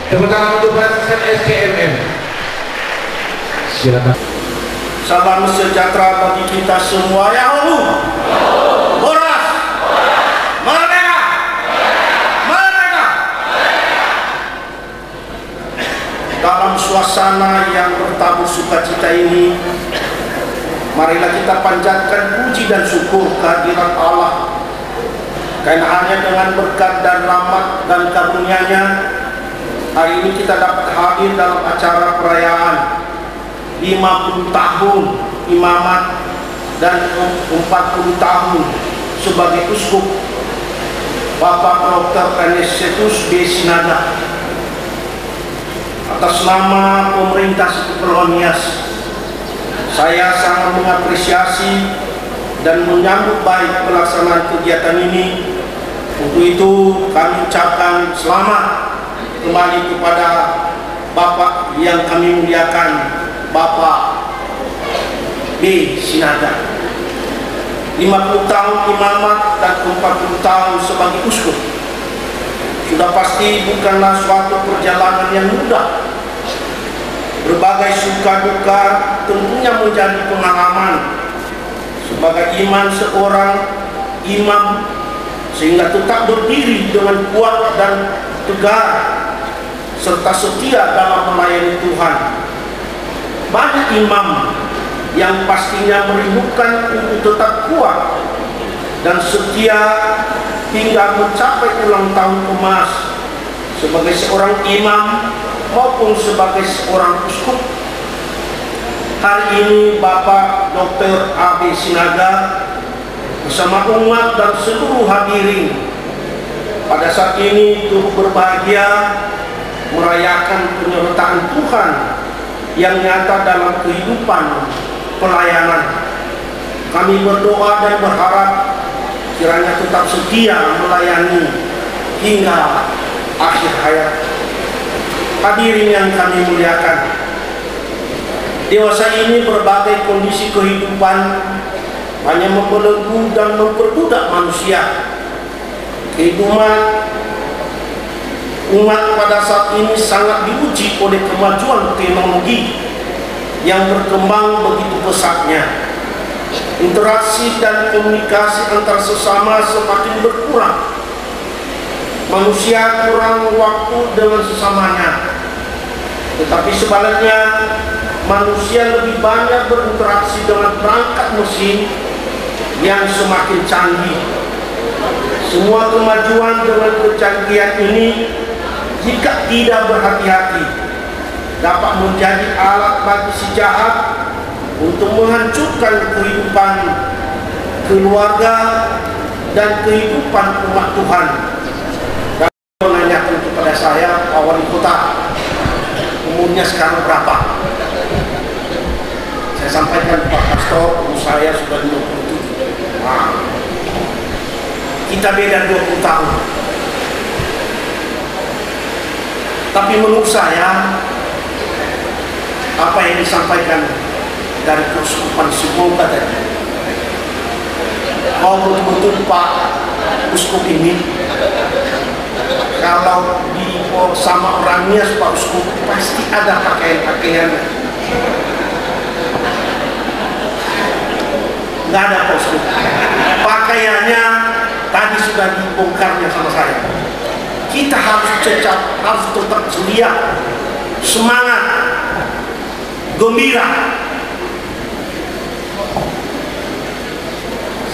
Tepuk tangan untuk pasukan SKMM. Silakan. Salam sejahtera bagi kita semua. Ya Allah. Boras. Merdeka. Merdeka. Dalam suasana yang bertabur sukacita ini, marilah kita panjatkan puji dan syukur kehadiran Allah. Karena hanya dengan berkat dan rahmat dan karunia-Nya, hari ini kita dapat hadir dalam acara perayaan 50 tahun imamat dan 40 tahun sebagai uskup Bapak Dr. Anisetus B. Sinada. Atas nama pemerintah Seperlonias, Saya sangat mengapresiasi dan menyambut baik pelaksanaan kegiatan ini. Untuk itu kami ucapkan selamat kembali kepada Bapak yang kami muliakan, Bapak B. Sinaga. 50 tahun imamat dan 40 tahun sebagai uskup sudah pasti bukanlah suatu perjalanan yang mudah. Berbagai suka duka tentunya menjadi pengalaman sebagai iman seorang imam, sehingga tetap berdiri dengan kuat dan tegar serta setia dalam melayani Tuhan. Banyak imam yang pastinya merindukan untuk tetap kuat dan setia hingga mencapai ulang tahun emas sebagai seorang imam maupun sebagai seorang uskup. Hari ini Bapak Dr. A.B. Sinaga bersama umat dan seluruh hadirin pada saat ini turut berbahagia merayakan penyertaan Tuhan yang nyata dalam kehidupan pelayanan. Kami berdoa dan berharap kiranya tetap setia melayani hingga akhir hayat. Hadirin yang kami muliakan, dewasa ini berbagai kondisi kehidupan hanya membelenggu dan memperbudak manusia. Kehidupan umat pada saat ini sangat diuji oleh kemajuan teknologi yang berkembang begitu pesatnya. Interaksi dan komunikasi antar sesama semakin berkurang. Manusia kurang waktu dengan sesamanya. Tetapi sebaliknya, manusia lebih banyak berinteraksi dengan perangkat mesin yang semakin canggih. Semua kemajuan dengan kecanggihan ini, jika tidak berhati-hati, dapat menjadi alat bagi si jahat untuk menghancurkan kehidupan keluarga dan kehidupan umat Tuhan. Dan menanyakan kepada saya, Pak Wali Kota, umurnya sekarang berapa? Saya sampaikan, Pak Pastor, umur saya sudah 27. Nah, kita beda 20 tahun. Tapi menurut saya, apa yang disampaikan dari keuskupan Sibolga tadi, mau betul-betul Pak Uskup ini, kalau di sama orangnya Pak Uskup pasti ada pakaian-pakaiannya. Nggak ada Pak Uskup. Pakaiannya tadi sudah dibongkarnya sama saya. Kita harus cecap, harus tetap ceria, semangat, gembira.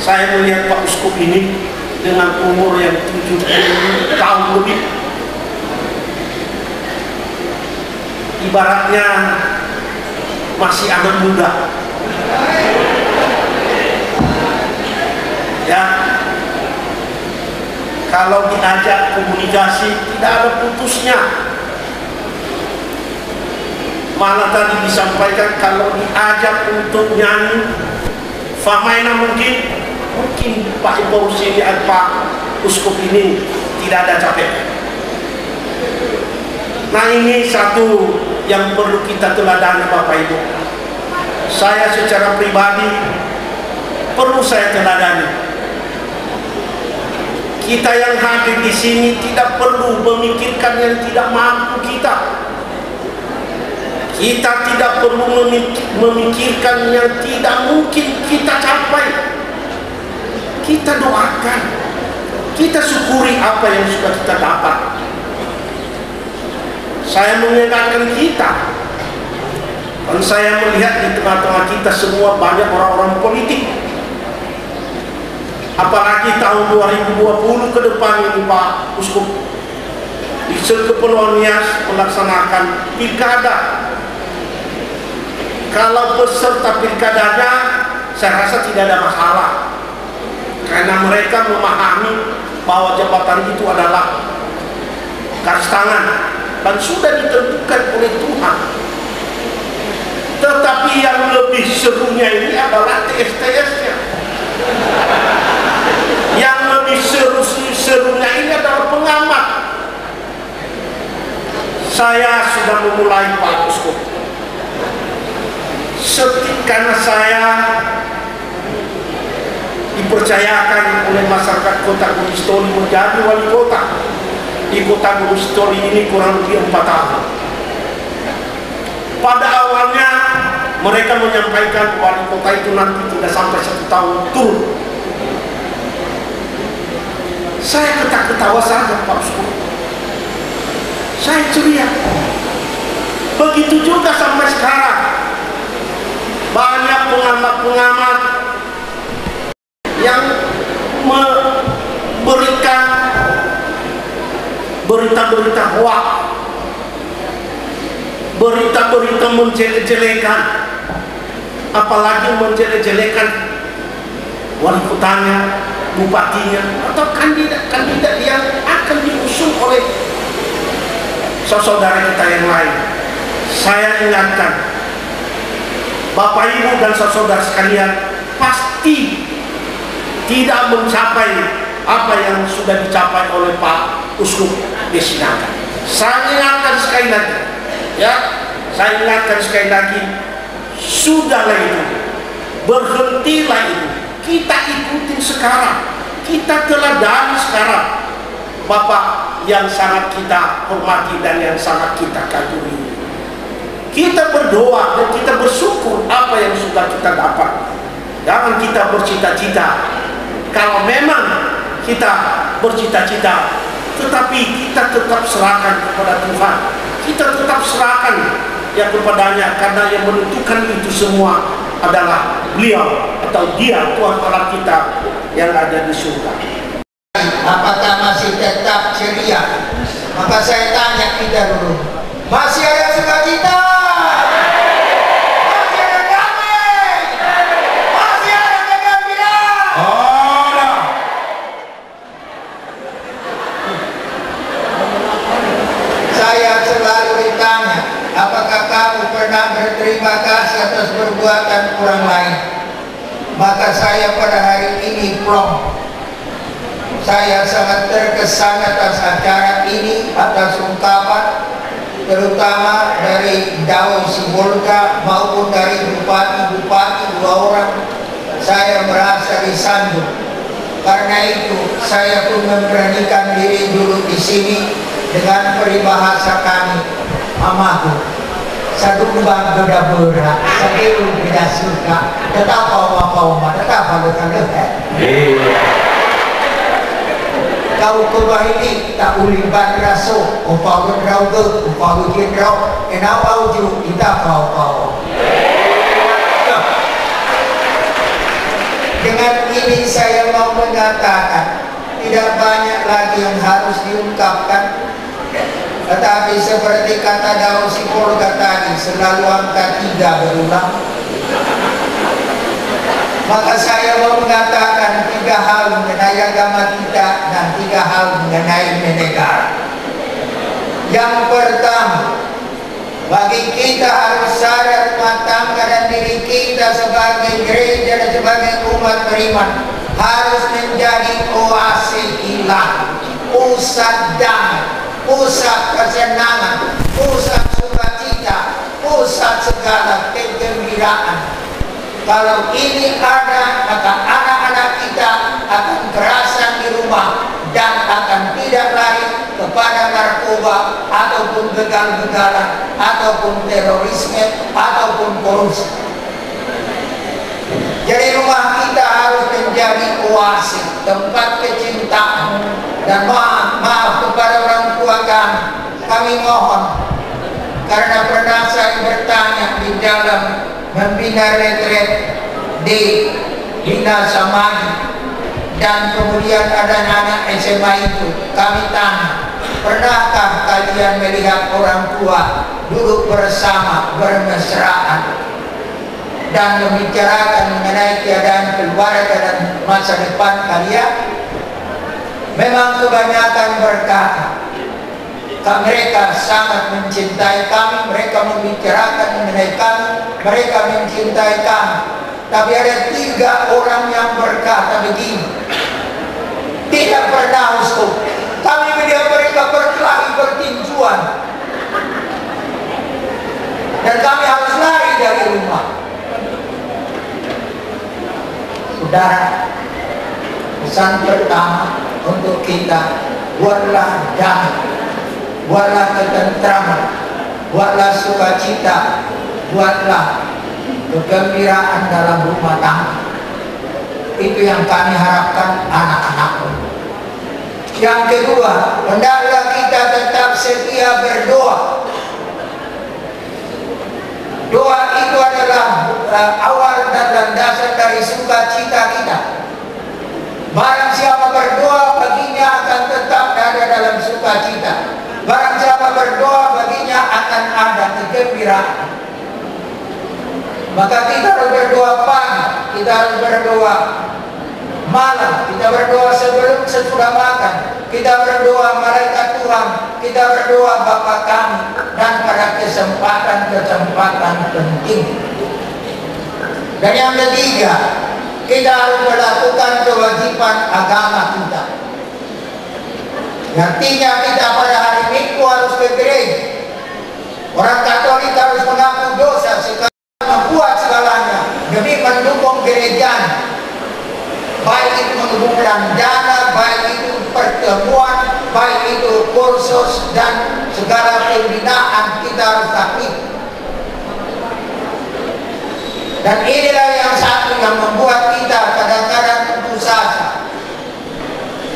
Saya melihat Pak Uskup ini dengan umur yang 70 tahun lebih. Ibaratnya masih anak muda. Ya, kalau diajak komunikasi tidak ada putusnya. Malah tadi disampaikan kalau diajak untuk nyanyi Famaina mungkin Pak Ibu sini, Pak Uskup ini tidak ada capek. Nah, ini satu yang perlu kita teladani Bapak Ibu. Saya secara pribadi perlu saya teladani. Kita yang hadir di sini tidak perlu memikirkan yang tidak mampu kita. Kita tidak perlu memikirkan yang tidak mungkin kita capai. Kita doakan, kita syukuri apa yang sudah kita dapat. Saya mengingatkan kita, dan saya melihat di tengah-tengah kita semua banyak orang-orang politik. Apalagi tahun 2020 ke depan ini Pak Uskup, di Sekepulauan Nias melaksanakan pilkada. Kalau peserta pilkadanya, saya rasa tidak ada masalah, karena mereka memahami bahwa jabatan itu adalah garis tangan dan sudah ditentukan oleh Tuhan. Tetapi yang lebih serunya ini adalah TSTS-nya. Yang lebih serunya ini adalah pengamat. Saya sudah memulai Pak Uskup. Karena saya dipercayakan oleh masyarakat Kota Gunung Sitoli menjadi wali kota di Kota Gunung Sitoli ini kurang lebih 4 tahun. Pada awalnya mereka menyampaikan wali kota itu nanti tidak sampai 1 tahun turun. Saya ketawa saja Pak Uskup. Saya ceria. Begitu juga sampai sekarang. Banyak pengamat-pengamat yang memberikan berita-berita hoax, berita-berita menjelek-jelekan, apalagi menjelek-jelekan wali kotanya, bupatinya, atau kandidat-kandidat yang akan diusung oleh saudara kita yang lain. Saya ingatkan, Bapak Ibu dan saudara sekalian, pasti tidak mencapai apa yang sudah dicapai oleh Pak Uskup Desinaka. Saya ingatkan sekali lagi, ya, saya ingatkan sekali lagi, sudahlah itu, berhentilah itu. Kita ikutin sekarang, kita teladani sekarang Bapak yang sangat kita hormati dan yang sangat kita kagumi. Kita berdoa dan kita bersyukur apa yang sudah kita dapat. Jangan kita bercita-cita. Kalau memang kita bercita-cita, tetapi kita tetap serahkan kepada Tuhan. Kita tetap serahkan ya kepadanya, karena yang menentukan itu semua adalah Beliau atau Dia, Tuhan Allah kita yang ada di surga. Apakah masih tetap ceria? Maka saya tanya kita dulu, masih ada sukacita? Masih ada damai? Masih ada kegembiraan? Saya selalu ditanya, apakah kamu pernah berterima kasih atas perbuatan orang lain? Maka saya pada hari ini plong. Saya sangat terkesan atas acara ini, atas ungkapan terutama dari Daun Sibolga maupun dari bupati-bupati 2 orang. Saya merasa disanjung. Karena itu saya pun memberanikan diri dulu di sini dengan peribahasa kami, amaku. Satu bang beda berat, satu beda suka, tetap oma-oma, tetap lekat-lekat. Kau kembali tak ulibat raso, upah berdrau ke, upah berdrau, enapa uju kita kau. Dengan ini saya mau mengatakan, tidak banyak lagi yang harus diungkapkan, tetapi seperti kata Daun Sibolga tadi, selalu angka 3 berulang. Maka saya mau mengatakan 3 hal mengenai agama kita dan 3 hal mengenai negara. Yang pertama, bagi kita harus sadar matang dan diri kita sebagai gereja dan sebagai umat beriman harus menjadi oase ilahi, pusat damai, pusat kesenangan, pusat sukacita, pusat segala kegembiraan. Kalau ini ada, maka anak-anak kita akan kerasan di rumah dan akan tidak lari kepada narkoba ataupun begal-begalan ataupun terorisme ataupun korupsi. Jadi rumah kita harus menjadi oase, tempat kecintaan. Dan maaf kepada orang tua kami mohon, karena pernah saya bertanya di dalam membina retret di Bina Samadi, dan kemudian ada anak SMA itu, kami tanya, pernahkah kalian melihat orang tua duduk bersama bermesraan dan membicarakan mengenai keadaan keluarga dan masa depan kalian? Memang kebanyakan berkata, mereka sangat mencintai kami, mereka membicarakan mengenai kami, mereka mencintai kami. Tapi ada 3 orang yang berkata begini, tidak pernah uskup, kami melihat mereka berkelahi bertinjuan dan kami harus lari dari rumah. Saudara, pesan pertama untuk kita, buatlah damai, buatlah ketentraman, buatlah sukacita, buatlah kegembiraan dalam rumah tangga. Itu yang kami harapkan anak-anakku. Yang kedua, hendaklah kita tetap setia berdoa. Doa itu adalah awal dan landasan dari sukacita kita. Barang siapa berdoa, baginya akan tetap ada dalam sukacita. Barang siapa berdoa, baginya akan ada kegembiraan. Maka kita harus berdoa pagi, kita harus berdoa malam, kita berdoa sebelum sesudah makan, kita berdoa malaikat Tuhan, kita berdoa Bapa kami, dan pada kesempatan-kesempatan penting. Dan yang ketiga, kita harus melakukan kewajiban agama kita. Artinya kita pada hari Minggu harus ke gereja. Orang Katolik harus mengaku dosa sekali membuat segalanya demi mendukung gereja, baik itu mengumpulkan dana, baik itu pertemuan, baik itu kursus dan segala pembinaan kita harus aktif. Dan inilah yang satu yang membuat kita kadang-kadang putus asa.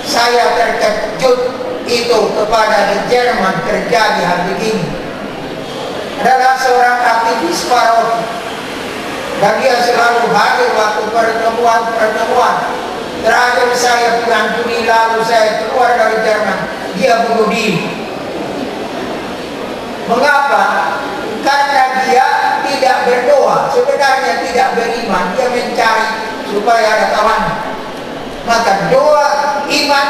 Saya terkejut itu kepada di Jerman terjadi hal begini. Adalah seorang aktivis paroki, dan dia selalu hadir waktu pertemuan. Terakhir saya bulan Juni lalu saya keluar dari Jerman, dia bunuh diri. Mengapa? Karena dia tidak berdoa, sebenarnya tidak beriman, dia mencari supaya ada kawan. Maka doa, iman,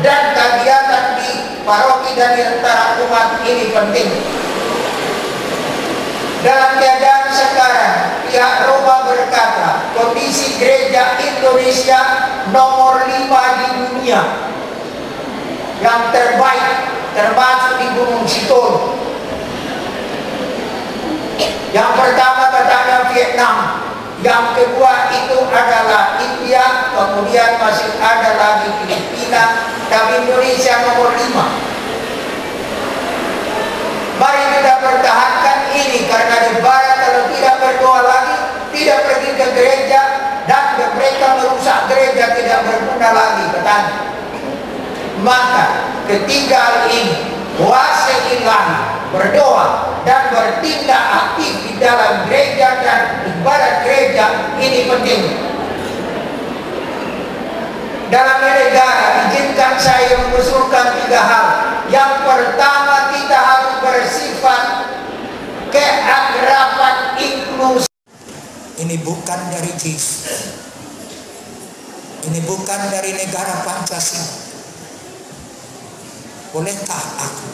dan kegiatan di paroki dan di antara umat ini penting. Dalam keadaan sekarang, pihak Roma berkata, kondisi gereja Indonesia nomor 5 di dunia, yang terbaik, termasuk di Gunung Sidon. Yang pertama katanya Vietnam, yang kedua itu adalah India, kemudian masih ada lagi Filipina, tapi Indonesia nomor 5. Mari kita pertahankan ini, karena di barat kalau tidak berdoa lagi, tidak pergi ke gereja, dan mereka merusak gereja, tidak berguna lagi katanya. Maka ketiga hal ini, puasa ilahi, berdoa dan bertindak aktif di dalam gereja dan ibadat gereja ini penting. Dalam negara, izinkan saya mengusulkan 3 hal. Yang pertama, kita harus bersifat keakraban inklusif. Ini bukan dari JIS, ini bukan dari negara Pancasila. Bolehkah aku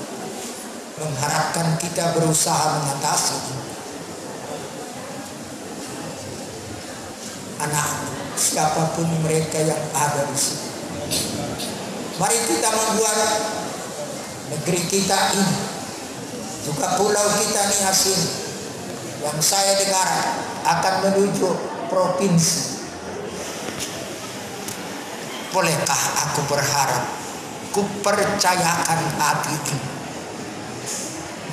mengharapkan kita berusaha mengatasi anak siapapun mereka yang ada di sini? Mari kita membuat negeri kita ini, juga pulau kita Nias ini, yang saya dengar akan menuju provinsi. Bolehkah aku berharap, ku percayakan hati ini,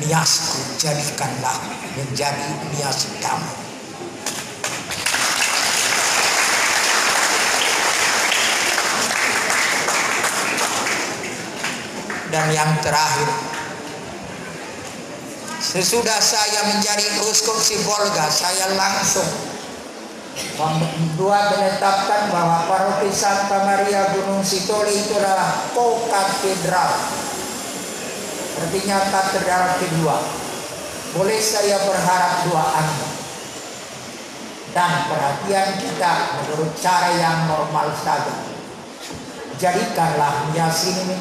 Niasku jadikanlah menjadi Nias damai. Dan yang terakhir, sesudah saya menjadi uskup Sibolga, saya langsung menetapkan bahwa paroki Santa Maria Gunung Sitoli itu adalah co-katedral, artinya katedral kedua. Boleh saya berharap doa Anda dan perhatian kita menurut cara yang normal saja. Jadikanlah Nias ini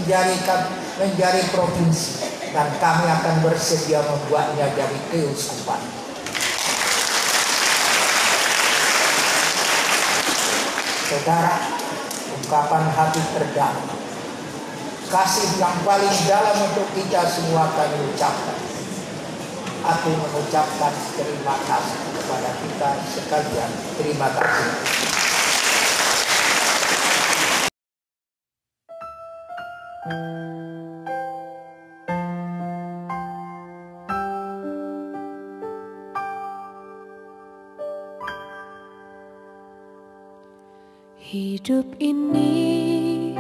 menjadi provinsi, dan kami akan bersedia membuatnya jadi keuskupan. Saudara, ungkapan hati terdalam, kasih yang paling dalam untuk kita semua kami ucapkan. Aku mengucapkan terima kasih kepada kita sekalian. Terima kasih. Hidup ini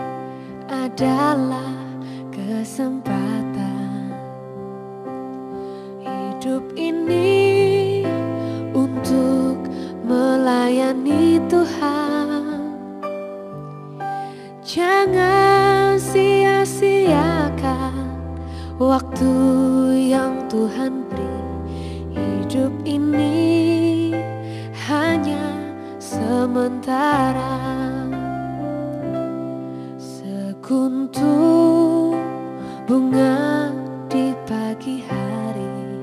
adalah kesempatan. Hidup ini untuk melayani Tuhan. Jangan sia-siakan waktu yang Tuhan beri. Hidup ini hanya sementara. Sekuntum bunga di pagi hari,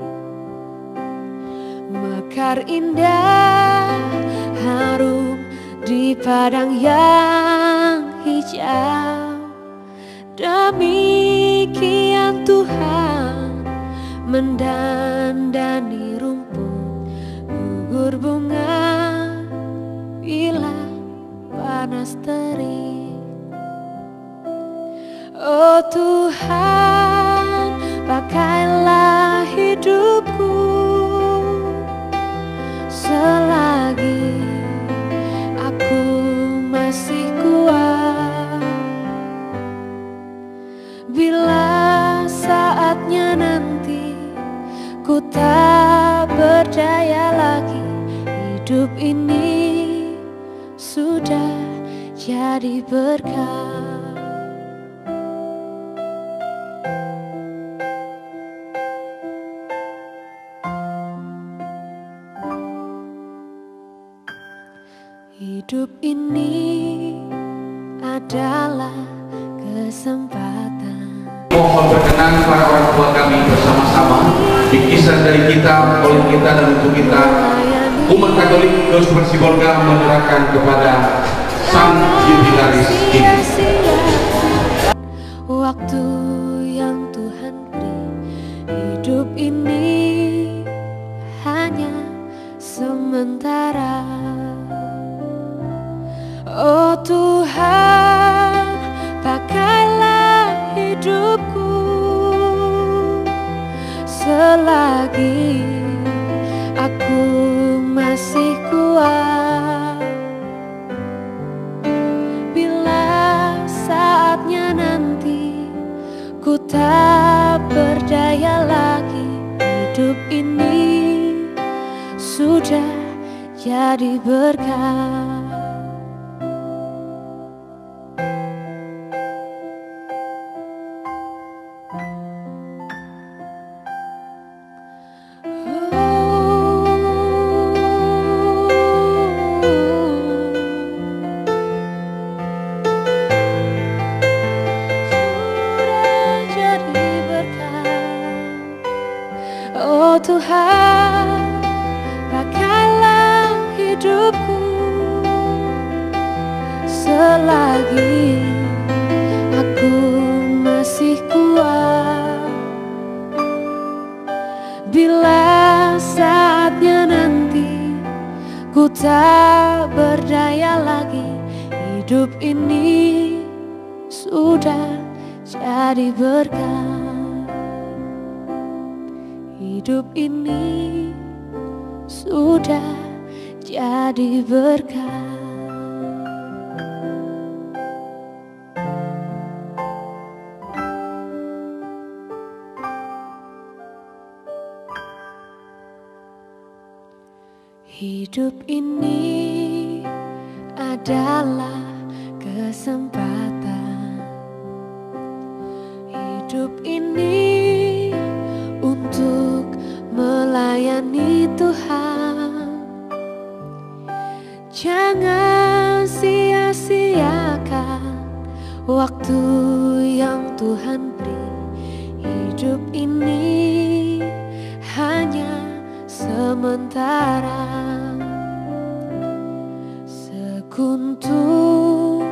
mekar indah harum di padang yang hijau. Demikian Tuhan mendandani rumput, gugur bunga bila panas terik. Oh Tuhan, pakailah hidupku selagi aku masih kuat. Bila saatnya nanti ku tak berdaya lagi, hidup ini sudah jadi berkah. Hidup ini adalah kesempatan. Mohon berkenan para orang tua kami bersama-sama bikisan dari kita, oleh kita dan untuk kita, umat Katolik Keuskupan Sibolga menyerahkan kepada Sang Jubilaris ini. Waktu yang Tuhan beri, hidup ini hanya sementara. Oh Tuhan, pakailah hidupku selagi aku masih kuat. Bila saatnya nanti ku tak berdaya lagi, hidup ini sudah jadi berkah. Oh Tuhan, pakailah hidupku selagi aku masih kuat. Bila saatnya nanti ku tak berdaya lagi, hidup ini sudah jadi berkah. Hidup ini sudah jadi berkah. Hidup ini adalah kesempatan. Hidup ini untuk melayani Tuhan. Jangan sia-siakan waktu yang Tuhan beri. hidup ini hanya sementara. Sekuntum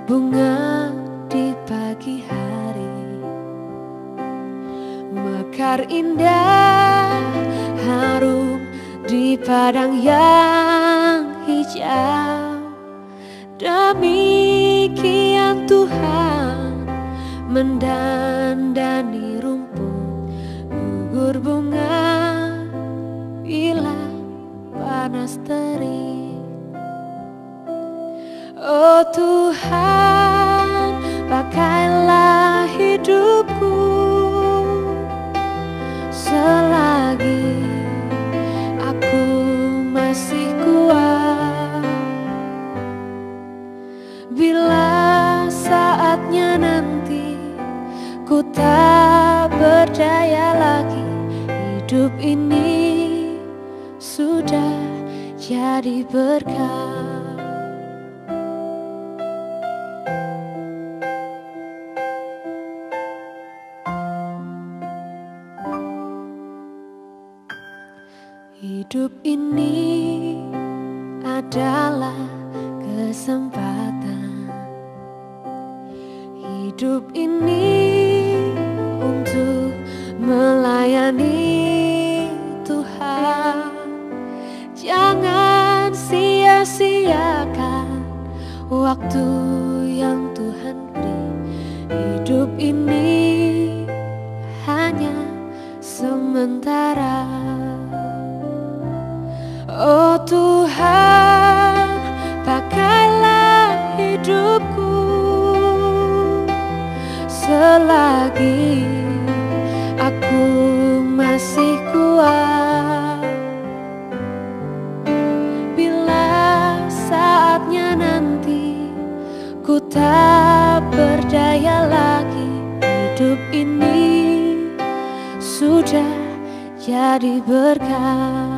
bunga di pagi hari, mekar indah harum di padang yang hijau. Demikian Tuhan mendandani rumput, gugur bunga bila panas terik. Oh Tuhan, pakailah hidupku selagi aku masih kuat. Bila saatnya nanti ku tak berdaya lagi, hidup ini sudah jadi berkah. Hidup ini adalah kesempatan. Hidup ini untuk melayani Tuhan. Jangan sia-siakan waktu yang Tuhan beri. Hidup ini hanya sementara. Oh Tuhan, pakailah hidupku selagi aku masih kuat. Bila saatnya nanti ku tak berdaya lagi, hidup ini sudah jadi berkah.